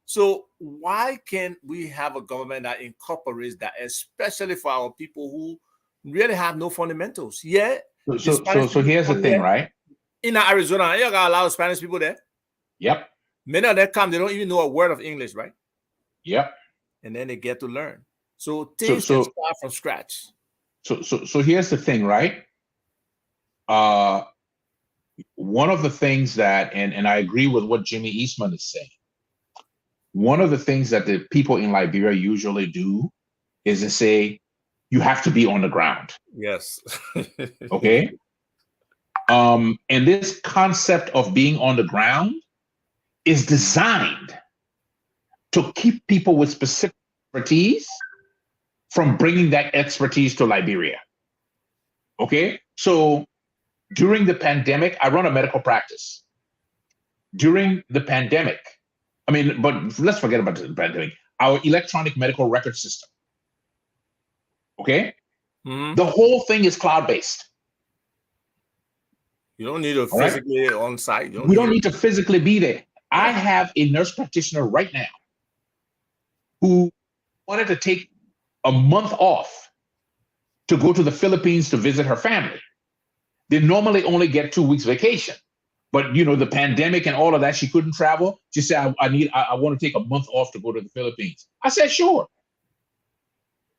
So why can't we have a government that incorporates that, especially for our people who really have no fundamentals? Yeah, the So Spanish so so people here's the come thing, here. right? In Arizona, you got a lot of Spanish people there. Yep. Many of them come, they don't even know a word of English, right? Yep. And then they get to learn. So So things can so start from scratch. so here's the thing, right? Uh One of the things that, and I agree with what Jimmy Eastman is saying. One of the things that the people in Liberia usually do is to say, you have to be on the ground. Yes. Okay. And this concept of being on the ground is designed to keep people with specific expertise from bringing that expertise to Liberia. Okay. So during the pandemic, I run a medical practice. During the pandemic, but let's forget about the pandemic. Our electronic medical record system. Okay. Mm-hmm. The whole thing is cloud-based. You don't need to All right. physically on site. We don't need to physically be there. I have a nurse practitioner right now who wanted to take a month off to go to the Philippines to visit her family. They normally only get 2 weeks vacation. But the pandemic and all of that, she couldn't travel. She said, I want to take a month off to go to the Philippines. I said, sure.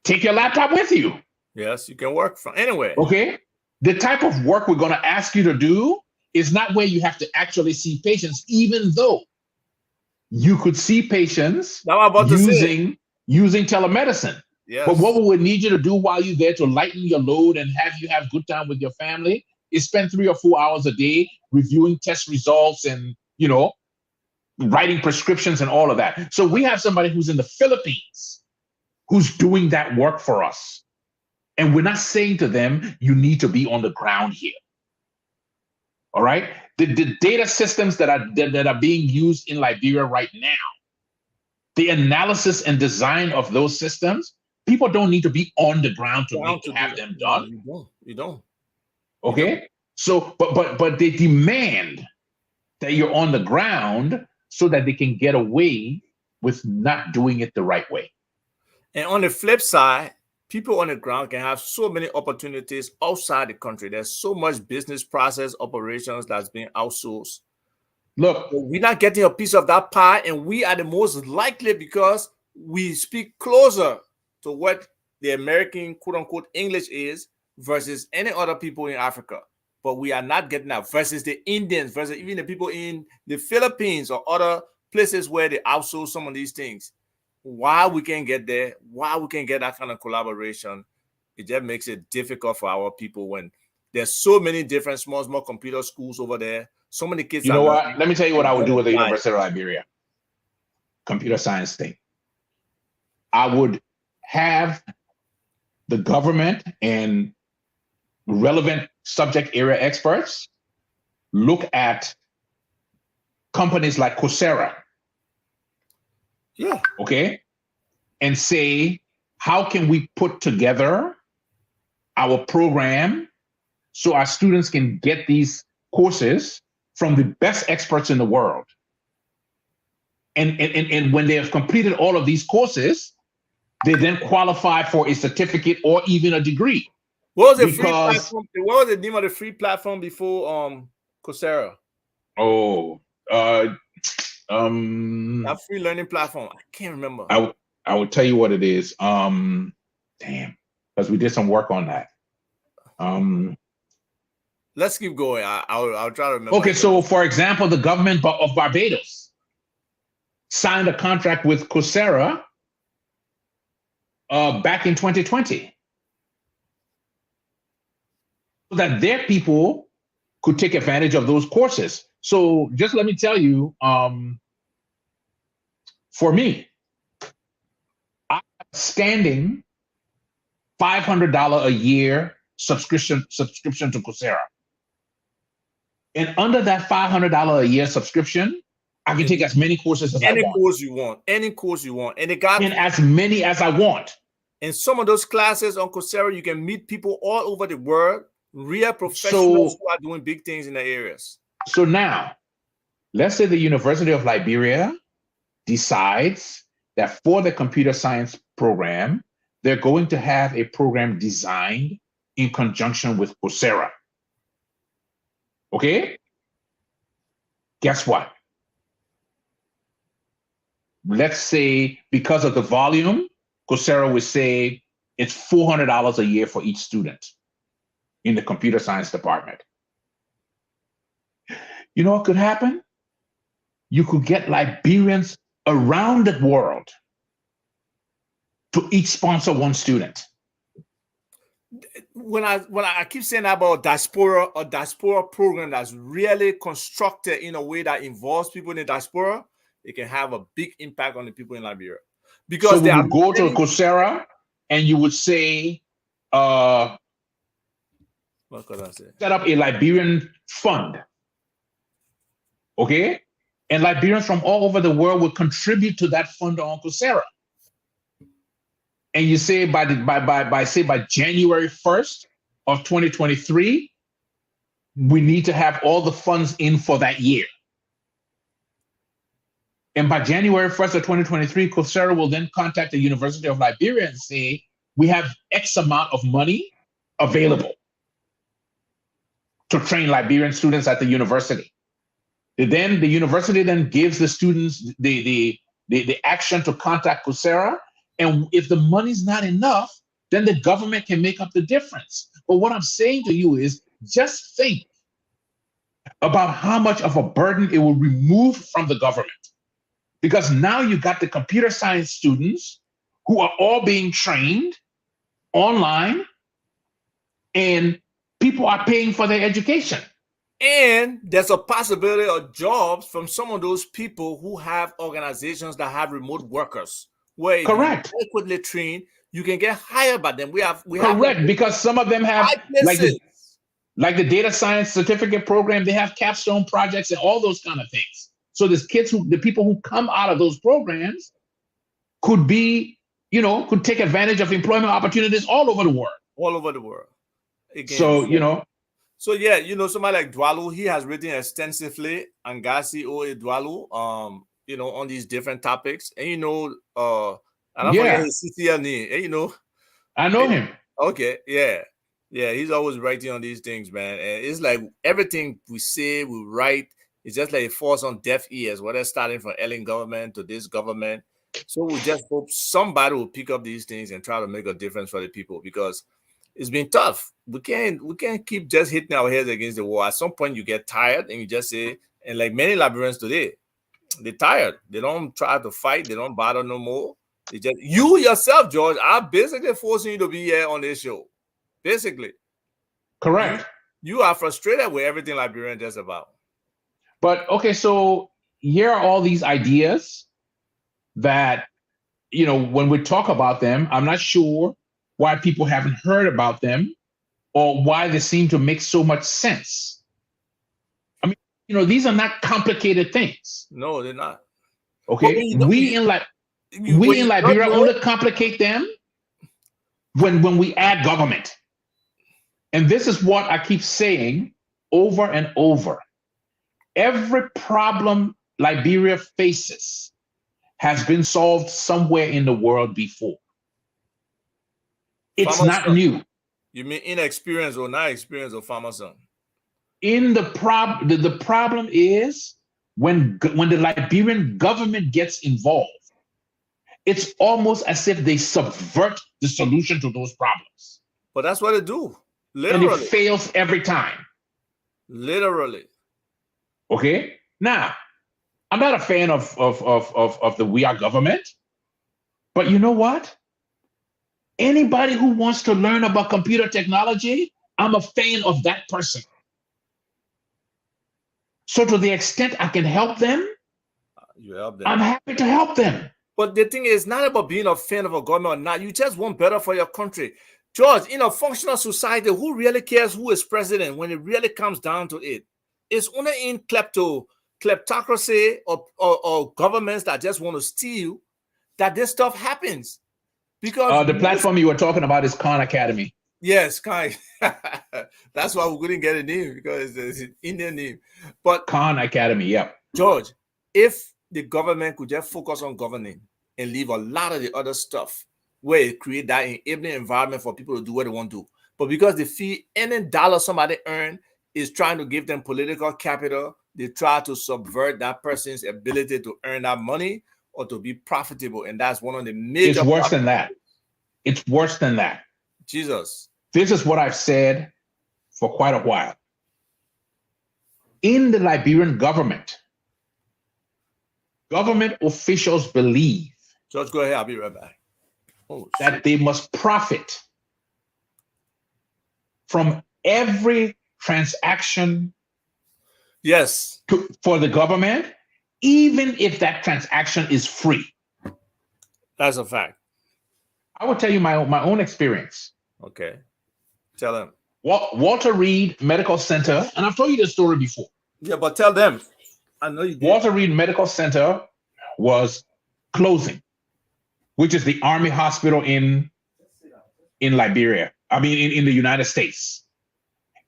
Take your laptop with you. Yes, you can work from anywhere. Okay. The type of work we're going to ask you to do is not where you have to actually see patients, even though you could see patients using telemedicine. Yes. But what we would need you to do while you're there to lighten your load and have you have good time with your family is spend 3 or 4 hours a day reviewing test results and, writing prescriptions and all of that. So we have somebody who's in the Philippines who's doing that work for us. And we're not saying to them, you need to be on the ground here. All right. The data systems that are being used in Liberia right now, the analysis and design of those systems, people don't need to be on the ground to have them done. No, you don't. Okay. So, but they demand that you're on the ground so that they can get away with not doing it the right way. And on the flip side, people on the ground can have so many opportunities outside the country. There's so much business process operations that's being outsourced. Look, we're not getting a piece of that pie, and we are the most likely because we speak closer to what the American quote unquote English is versus any other people in Africa. But we are not getting that versus the Indians, versus even the people in the Philippines or other places where they outsource some of these things. why we can't get there, why we can't get that kind of collaboration, it just makes it difficult for our people when there's so many different small computer schools over there. So many kids You are know what? learning Let me tell you what I would do with the online. University of Liberia computer science thing. I would have the government and relevant subject area experts look at companies like Coursera, Yeah. okay, and say, how can we put together our program so our students can get these courses from the best experts in the world? And when they have completed all of these courses, they then qualify for a certificate or even a degree. What was the free Because platform? What was the name of the free platform before Coursera? oh That um free learning platform. I can't remember. I will tell you what it is. Damn, because we did some work on that. Let's keep going. I'll try to remember. Okay, so for example, the government of Barbados signed a contract with Coursera back in 2020 so that their people could take advantage of those courses. So just let me tell you, for me, I'm standing $500 a year subscription to Coursera. And under that $500 a year subscription, I can take as many courses as I Any want. course you want, any course you want, and it got And as many as I want. in some of those classes on Coursera, you can meet people all over the world, real professionals who are doing big things in the areas. So now, let's say the University of Liberia decides that for the computer science program, they're going to have a program designed in conjunction with Coursera. Okay? Guess what? Let's say because of the volume, Coursera would say it's $400 a year for each student in the computer science department. You know what could happen? You could get Liberians around the world to each sponsor one student. When I keep saying about diaspora, a diaspora program that's really constructed in a way that involves people in the diaspora, it can have a big impact on the people in Liberia. Because so we would go to Coursera and you would say, what could I say? Set up a Liberian fund. Okay? And Liberians from all over the world would contribute to that fund on Coursera. And you say by January 1st of 2023, we need to have all the funds in for that year. And by January 1st of 2023, Coursera will then contact the University of Liberia and say, we have X amount of money available to train Liberian students at the university. Then the university then gives the students the action to contact Coursera. And if the money's not enough, then the government can make up the difference. But what I'm saying to you is just think about how much of a burden it will remove from the government. Because now you got the computer science students who are all being trained online, and people are paying for their education. And there's a possibility of jobs from some of those people who have organizations that have remote workers. Where if Correct. you're adequately trained, you can get hired by them. We have correct, because some of them have like the data science certificate program, they have capstone projects and all those kind of things. So there's the people who come out of those programs could be, could take advantage of employment opportunities all over the world. All over the world. Again, So, yeah, somebody like Dwalu, he has written extensively, Angasi O. Dwalu, on these different topics. And, I don't forget his CCL name, I know him. Okay, yeah. Yeah, he's always writing on these things, man. And it's like everything we say, we write, it's just like it falls on deaf ears, whether starting from Ellen government to this government. So we just hope somebody will pick up these things and try to make a difference for the people, because it's been tough. We can't keep just hitting our heads against the wall. At some point you get tired and you just say, and like many Liberians today, they're tired. They don't try to fight, they don't bother no more. It just you yourself, George. I'm basically forcing you to be here on this show. Basically, you Correct. you are frustrated with everything Liberian just about. But okay, so here are all these ideas that, when we talk about them, I'm not sure why people haven't heard about them or why they seem to make so much sense. I mean, these are not complicated things. No, they're not. But Okay, when you don't, when we in you don't Liberia know, only complicate them when we add government. And this is what I keep saying over and over. Every problem Liberia faces has been solved somewhere in the world before. It's farmer not son. new. You mean inexperience or not experience of farmer son? The problem is when the Liberian government gets involved, it's almost as if they subvert the solution to those problems. But that's what they do. And it Literally. fails every time. Literally. Okay? Now, I'm not a fan of the We Are government, but you know what? Anybody who wants to learn about computer technology, I'm a fan of that person. So to the extent I can help them, you help them. I'm happy to help them. But the thing is not about being a fan of a government or not. You just want better for your country. George, in a functional society, who really cares who is president when it really comes down to it? It's only in kleptocracy or governments that just want to steal that this stuff happens. Because the platform you were talking about is Khan Academy. Yes, kind. That's why we couldn't get a name because it's an Indian name. But Khan Academy, yeah. George, if the government could just focus on governing and leave a lot of the other stuff where it create that enabling environment for people to do what they want to do. But because they feel any dollar somebody earn is trying to give them political capital, they try to subvert that person's ability to earn that money or to be profitable. And that's one of the major. It's worse than that. It's worse than that. Jesus. This is what I've said for quite a while. In the Liberian government officials believe George, go ahead. I'll be right back. That they must profit from every transaction yes, for the government, even if that transaction is free. That's a fact. I will tell you my own experience. Okay. Tell them. Walter Reed Medical Center, and I've told you this story before. Yeah, but tell them. I know you did. Walter Reed Medical Center was closing, which is the Army hospital in Liberia. I mean, in the United States.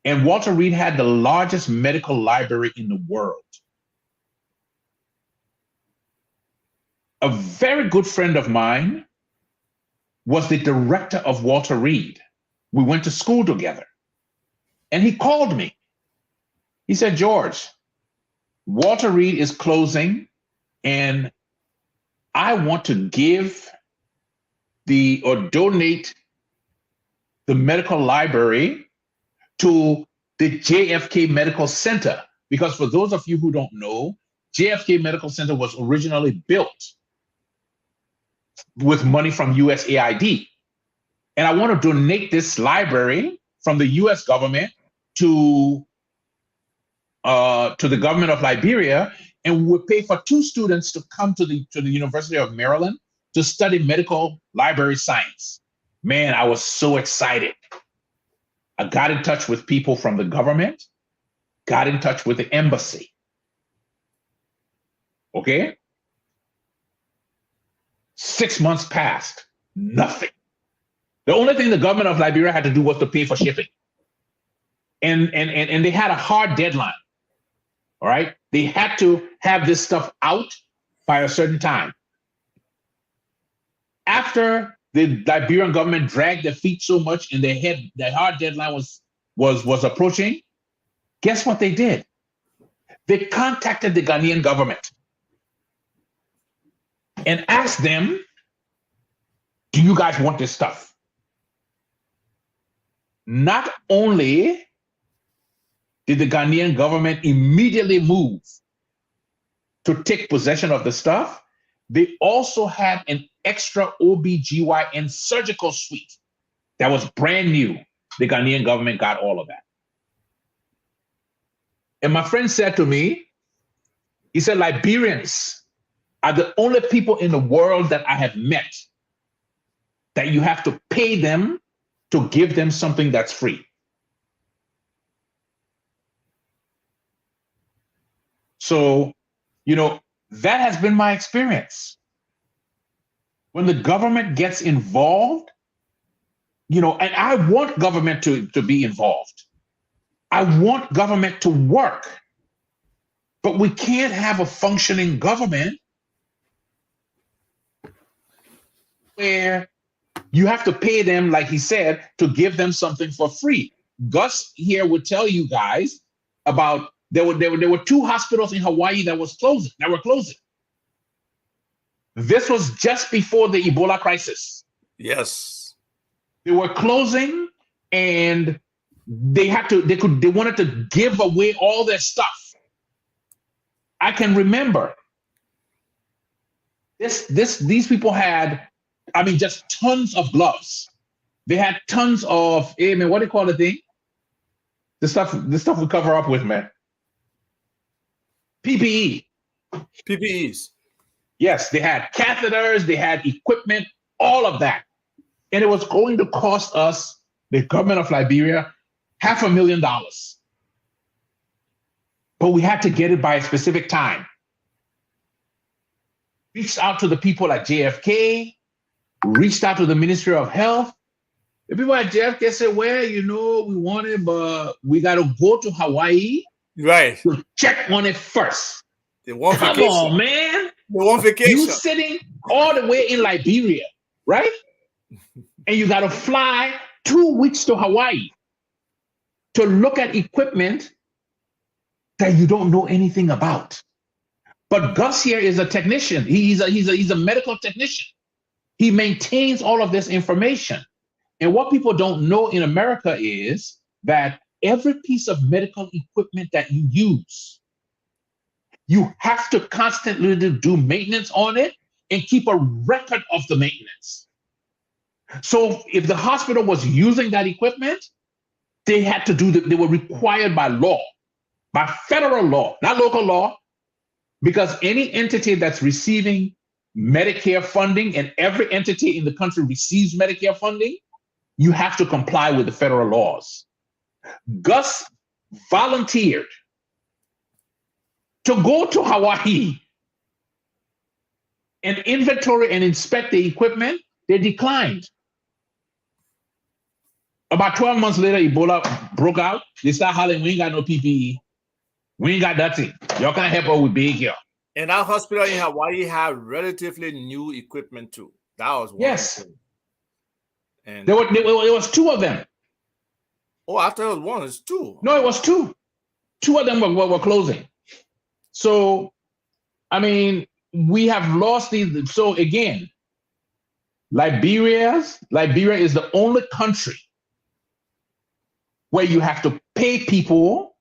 And Walter Reed had the largest medical library in the world. A very good friend of mine was the director of Walter Reed. We went to school together. And he called me. He said, George, Walter Reed is closing, and I want to give or donate the medical library to the JFK Medical Center. Because for those of you who don't know, JFK Medical Center was originally built with money from USAID. And I want to donate this library from the US government to the government of Liberia, and we'll pay for 2 students to come to the University of Maryland to study medical library science. Man, I was so excited. I got in touch with people from the government, got in touch with the embassy. Okay? 6 months passed, nothing. The only thing the government of Liberia had to do was to pay for shipping. And they had a hard deadline. All right? They had to have this stuff out by a certain time. After the Liberian government dragged their feet so much and their hard deadline was approaching, guess what they did? They contacted the Ghanaian government and asked them, do you guys want this stuff? Not only did the Ghanaian government immediately move to take possession of the stuff, They also had an extra OBGYN surgical suite that was brand new. The Ghanaian government got all of that. And my friend said to me, he said, Liberians are the only people in the world that I have met that you have to pay them to give them something that's free. So, that has been my experience. When the government gets involved, and I want government to be involved. I want government to work. But we can't have a functioning government where you have to pay them, like he said, to give them something for free. Gus here would tell you guys about there were 2 hospitals in Hawaii that were closing. This was just before the Ebola crisis. Yes. They were closing, and they wanted to give away all their stuff. I can remember these people had, just tons of gloves. They had tons of, hey man, what do you call the thing? The stuff we cover up with, man. PPE. PPEs. Yes, they had catheters, they had equipment, all of that. And it was going to cost us, the government of Liberia, $500,000. But we had to get it by a specific time. Reached out to the people at JFK, reached out to the Ministry of Health. The people at JFK said, well, we want it, but we got to go to Hawaii. Right. To check on it first. They want Come vacation. on, man. They want vacation. You sitting all the way in Liberia, right? And you got to fly 2 weeks to Hawaii to look at equipment that you don't know anything about. But Gus here is a technician. He's a medical technician. He maintains all of this information. And what people don't know in America is that every piece of medical equipment that you use, you have to constantly do maintenance on it and keep a record of the maintenance. So if the hospital was using that equipment, they had to they were required by law, by federal law, not local law, because any entity that's receiving Medicare funding, and every entity in the country receives Medicare funding, you have to comply with the federal laws. Gus volunteered to go to Hawaii and inventory and inspect the equipment. They declined. About 12 months later, Ebola broke out. They start hollering, we ain't got no PPE. We ain't got nothing. Y'all can't help us with big here. And our hospital in Hawaii had relatively new equipment too. That was one. Yes. And there was 2 of them. Oh, I thought it was 1. It's 2. No, it was 2. 2 of them were closing. So, we have lost these. So again, Liberia is the only country where you have to pay people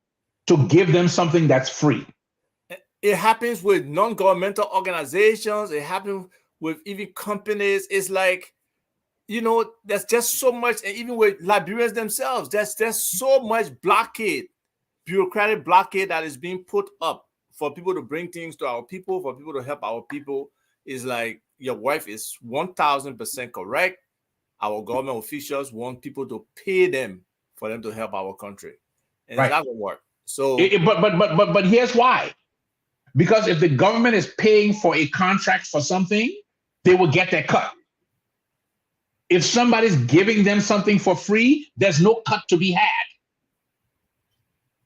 to give them something that's free. It happens with non-governmental organizations. It happens with even companies. It's like, there's just so much, and even with Liberians themselves, there's so much bureaucratic blockade that is being put up for people to bring things to our people, for people to help our people. Is like, your wife is 1,000% correct. Our government officials want people to pay them for them to help our country, and right. It doesn't work. So, but here's why. Because if the government is paying for a contract for something, they will get their cut. If somebody's giving them something for free, there's no cut to be had.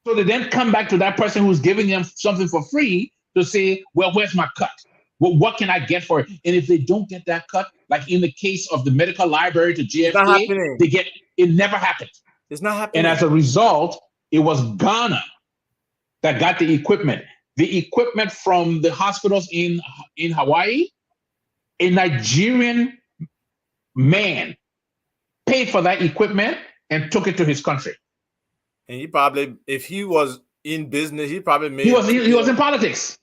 So they then come back to that person who's giving them something for free to say, well, where's my cut? Well, what can I get for it? And if they don't get that cut, like in the case of the medical library to JFK, it never happened. It's not happening. And as a result, it was Ghana that got the equipment. The equipment from the hospitals in Hawaii, a Nigerian man paid for that equipment and took it to his country. And he probably, if he was in business, he probably made. He was in politics.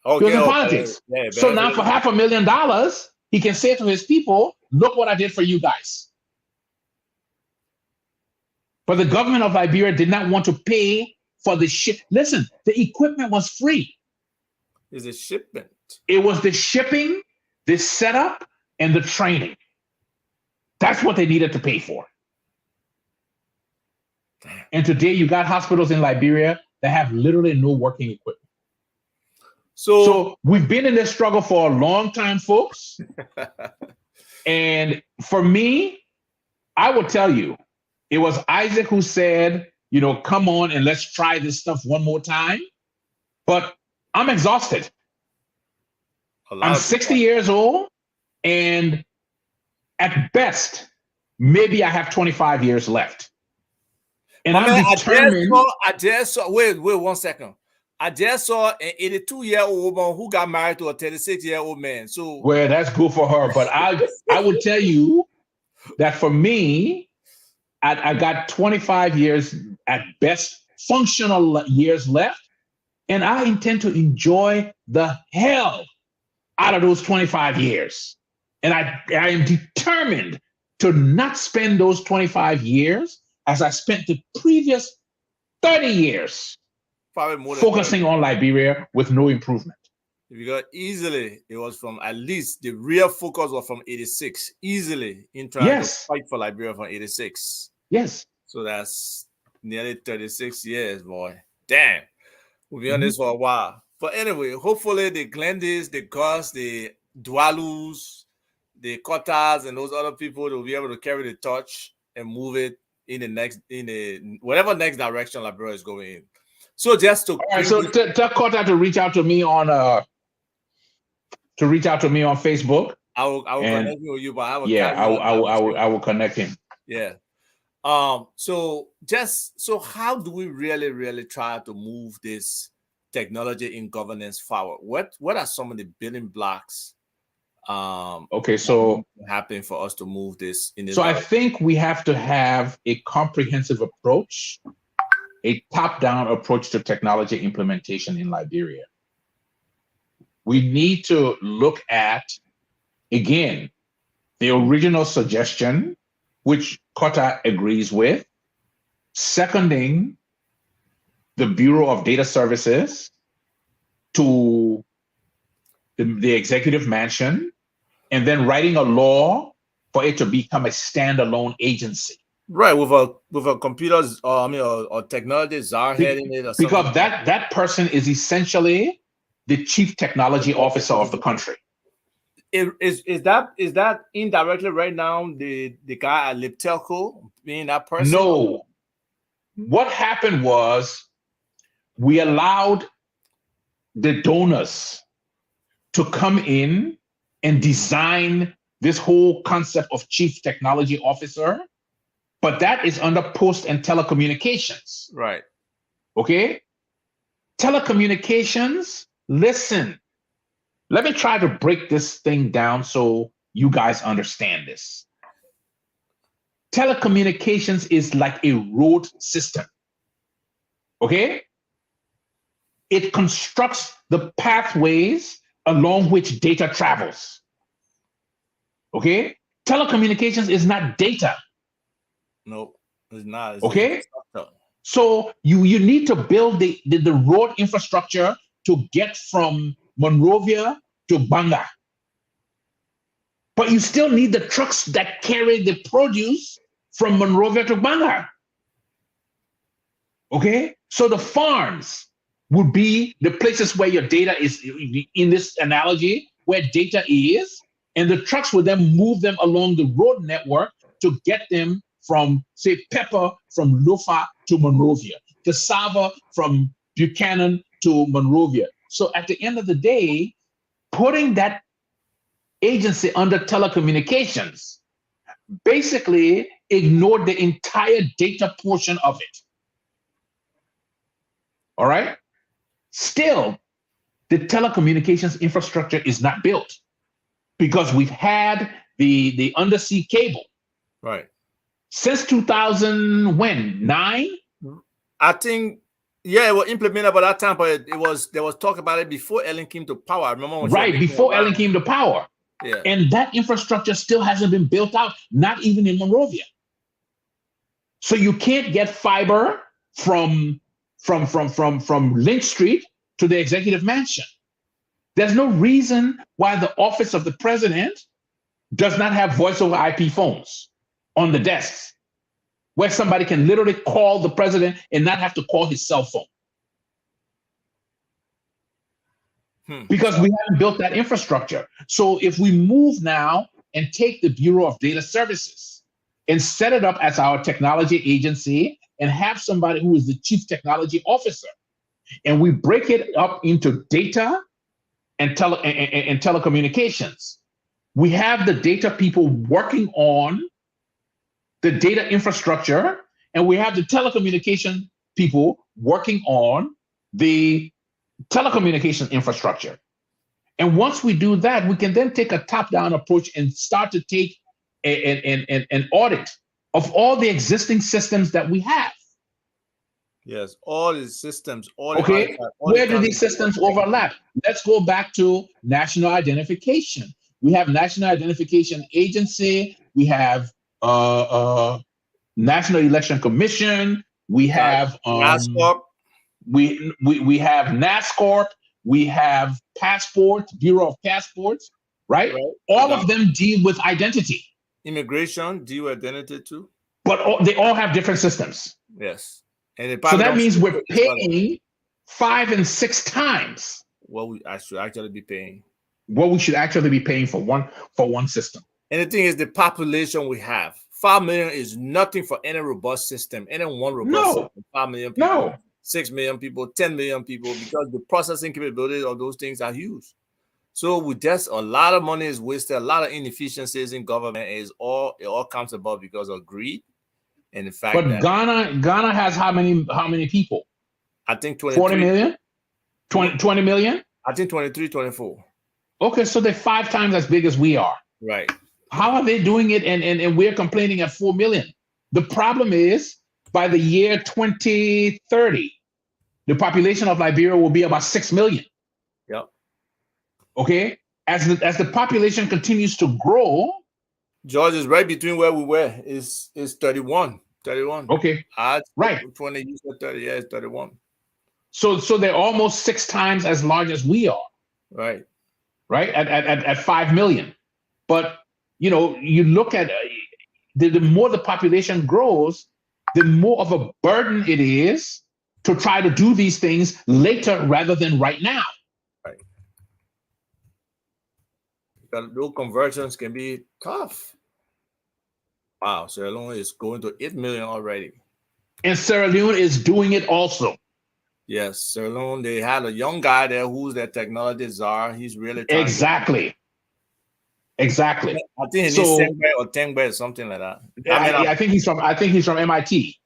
He was Okay. in Oh, politics. yeah, So now for $500,000, he can say to his people, look what I did for you guys. But the government of Liberia did not want to pay for the ship. Listen, the equipment was free. It's a shipment. It was the shipping, the setup, and the training. That's what they needed to pay for. Damn. And today you got hospitals in Liberia that have literally no working equipment. So we've been in this struggle for a long time, folks. And for me, I will tell you, it was Isaac who said, come on and let's try this stuff one more time. But I'm exhausted. I'm 60 years old, and at best, maybe I have 25 years left. And I'm determined. I just saw, wait 1 second. I just saw an 82-year-old woman who got married to a 36-year-old man. So, well, that's good for her. But I would tell you that for me, I got 25 years at best, functional years left, and I intend to enjoy the hell out of those 25 years. And I am determined to not spend those 25 years as I spent the previous 30 years focusing on Liberia with no improvement. Because easily it was from, at least the real focus was from 86, easily in trying to fight for Liberia from 86. Yes. So that's nearly 36 years, boy. Damn. We'll be on this for a while. But anyway, hopefully the Glendys, the Gus, the Dwalus, the Kotas, and those other people will be able to carry the torch and move it in the whatever next direction Liberia is going in. So just to all right, so tell Kota to reach out to me on Facebook. I will connect you with you, but I have a I will connect him. Yeah. So how do we really try to move this technology in governance forward? What are some of the building blocks happening for us to move this in this direction? I think we have to have a comprehensive approach, a top-down approach to technology implementation in Liberia. We need to look at, again, the original suggestion, which Kota agrees with, seconding the Bureau of Data Services to the executive mansion, and then writing a law for it to become a standalone agency. Right, with a computers, or technology czar head in it, or something. Because that person is essentially the chief technology officer of the country. Is that indirectly right now the guy at Telco being that person? No. What happened was we allowed the donors to come in and design this whole concept of chief technology officer, but that is under Post and Telecommunications. Right. Okay? Telecommunications, listen. Let me try to break this thing down so you guys understand this. Telecommunications is like a road system. Okay? It constructs the pathways along which data travels. Okay? Telecommunications is not data. No, it's not. It's okay? So you need to build the road infrastructure to get from Monrovia to Banga. But you still need the trucks that carry the produce from Monrovia to Banga. Okay? So the farms would be the places where your data is, in this analogy, where data is, and the trucks would then move them along the road network to get them from, say, pepper from Lofa to Monrovia, cassava from Buchanan to Monrovia. So at the end of the day, putting that agency under telecommunications basically ignored the entire data portion of it. All right? Still, the telecommunications infrastructure is not built because we've had the undersea cable. Right. Since 2009? I think Yeah, it was implemented by that time, but there was talk about it before Ellen came to power. I remember when she was Right making before Ellen around. came to power. Yeah. And that infrastructure still hasn't been built out, not even in Monrovia. So you can't get fiber from Link Street to the executive mansion. There's no reason why the office of the president does not have voice over IP phones on the desks where somebody can literally call the president and not have to call his cell phone. Because we haven't built that infrastructure. So if we move now and take the Bureau of Data Services and set it up as our technology agency and have somebody who is the chief technology officer, and we break it up into data and telecommunications, we have the data people working on the data infrastructure, and we have the telecommunication people working on the telecommunication infrastructure. And once we do that, we can then take a top-down approach and start to take an audit of all the existing systems that we have. Yes, all the systems, all Okay, the where do these systems overlap? Let's go back to national identification. We have National Identification Agency. We have National Election Commission. We have NASCOR. we have NASCOR. We have Passport, Bureau of Passports, right? All of them deal with identity. Immigration deal with identity too. But they all have different systems. Yes. And so that means we're paying 5 and 6 times what we should actually be paying. What we should actually be paying for one system. And the thing is, the population we have, 5 million is nothing for any robust system. Any one robust system, 5 million people, 6 million people, 10 million people, because the processing capabilities of those things are huge. So with just a lot of money is wasted, a lot of inefficiencies in government it all comes about because of greed. And the fact that Ghana has how many people? I think 23. 40 million? 20 million? I think 23, 24. Okay, so they're 5 times as big as we are. Right. How are they doing it and we're complaining at 4 million? The problem is by the year 2030, the population of Liberia will be about 6 million. Yep. Okay? As the population continues to grow, George is right between where we were. Is 31. 31. Okay. Right. 20 years 30. Yeah, it's 31. So they're almost 6 times as large as we are. Right. Right. At 5 million. But you look at the more the population grows, the more of a burden it is to try to do these things later rather than right now. Right. Because those conversions can be tough. Wow, Sierra Leone is going to 8 million already. And Sierra Leone is doing it also. Yes, Sierra Leone, they had a young guy there who's their technology czar. He's really trying Exactly. I think he needs Sengbe or Tengbe or something like that. I think he's from MIT.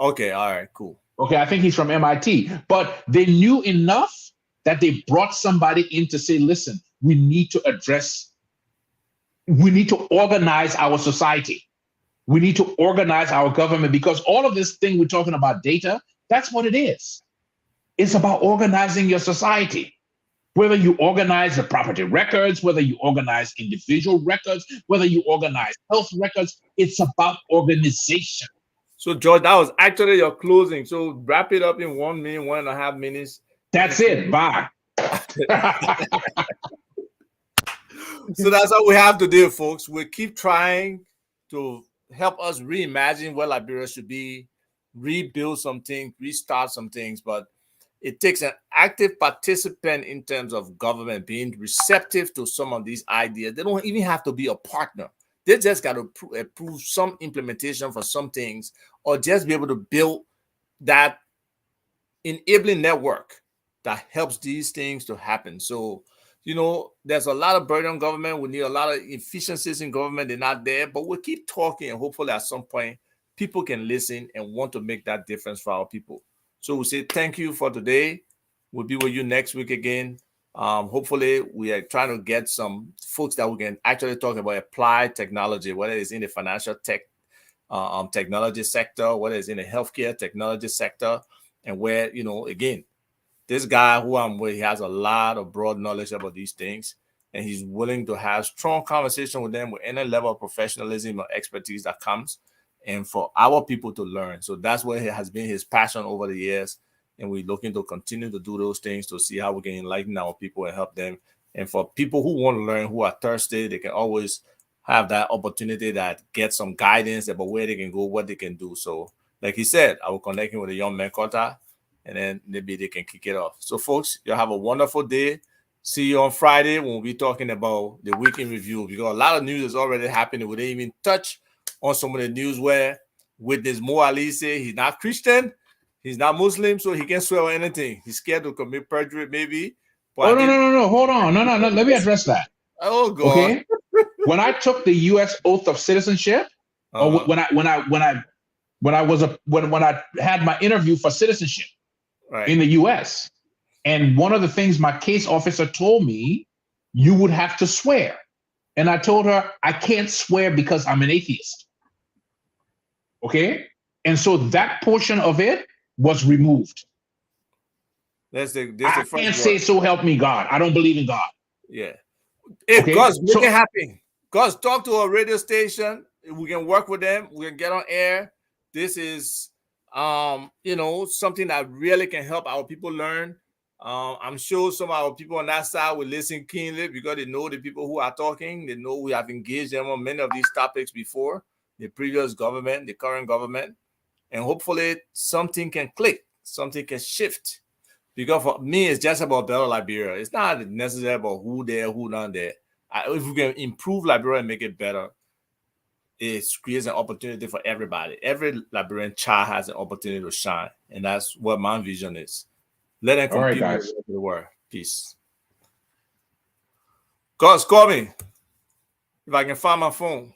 Okay, all right, cool. Okay, I think he's from MIT. But they knew enough that they brought somebody in to say, listen, we need to organize our society. We need to organize our government, because all of this thing we're talking about data, that's what it is. It's about organizing your society. Whether you organize the property records, whether you organize individual records, whether you organize health records, it's about organization. So, George, that was actually your closing. So wrap it up in 1 minute, 1.5 minutes. That's it. Bye. So that's all we have to do, folks. We keep trying to help us reimagine where Liberia should be, rebuild some things, restart some things, but it takes an active participant in terms of government being receptive to some of these ideas. They don't even have to be a partner. They just got to approve some implementation for some things, or just be able to build that enabling network that helps these things to happen. So, there's a lot of burden on government. We need a lot of efficiencies in government. They're not there, but we'll keep talking, and hopefully at some point, people can listen and want to make that difference for our people. So we'll say thank you for today. We'll be with you next week again. Hopefully, we are trying to get some folks that we can actually talk about applied technology, whether it's in the financial technology sector, whether it's in the healthcare technology sector, and where, you know, again, this guy who I'm with, he has a lot of broad knowledge about these things, and he's willing to have strong conversation with them with any level of professionalism or expertise that comes, and for our people to learn. So that's what has been his passion over the years, and we're looking to continue to do those things to see how we can enlighten our people and help them. And for people who want to learn, who are thirsty, they can always have that opportunity that get some guidance about where they can go, what they can do. So, like he said, I will connect him with a young man, Kota, and then maybe they can kick it off. So, folks, you have a wonderful day. See you on Friday when we'll be talking about the weekend review, because a lot of news is already happening. We didn't even touch on some of the news where witness Mo Ali say he's not Christian, he's not Muslim, so he can swear on anything. He's scared to commit perjury, maybe. But Oh I no, did. no, no, no. Hold on. No, no, no. Let me address that. Oh God. Okay. When I took the U.S. oath of citizenship, or Uh-huh. when I had my interview for citizenship Right. in the U.S., and one of the things my case officer told me, you would have to swear, and I told her I can't swear because I'm an atheist. Okay, and so that portion of it was removed. That's the I first can't say word. so help me God. I don't believe in God. Yeah. If Okay, God's make it so happen, God's talk to a radio station. We can work with them. We can get on air. This is you know, something that really can help our people learn. I'm sure some of our people on that side will listen keenly because they know the people who are talking. They know we have engaged them on many of these topics before, the previous government, the current government, and hopefully something can click, something can shift. Because for me, it's just about better Liberia. It's not necessarily about who there, who not there. If we can improve Liberia and make it better, it creates an opportunity for everybody. Every Liberian child has an opportunity to shine. And that's what my vision is. Let them all right, compete with guys. the rest of the world. Peace. Cuz, call me if I can find my phone.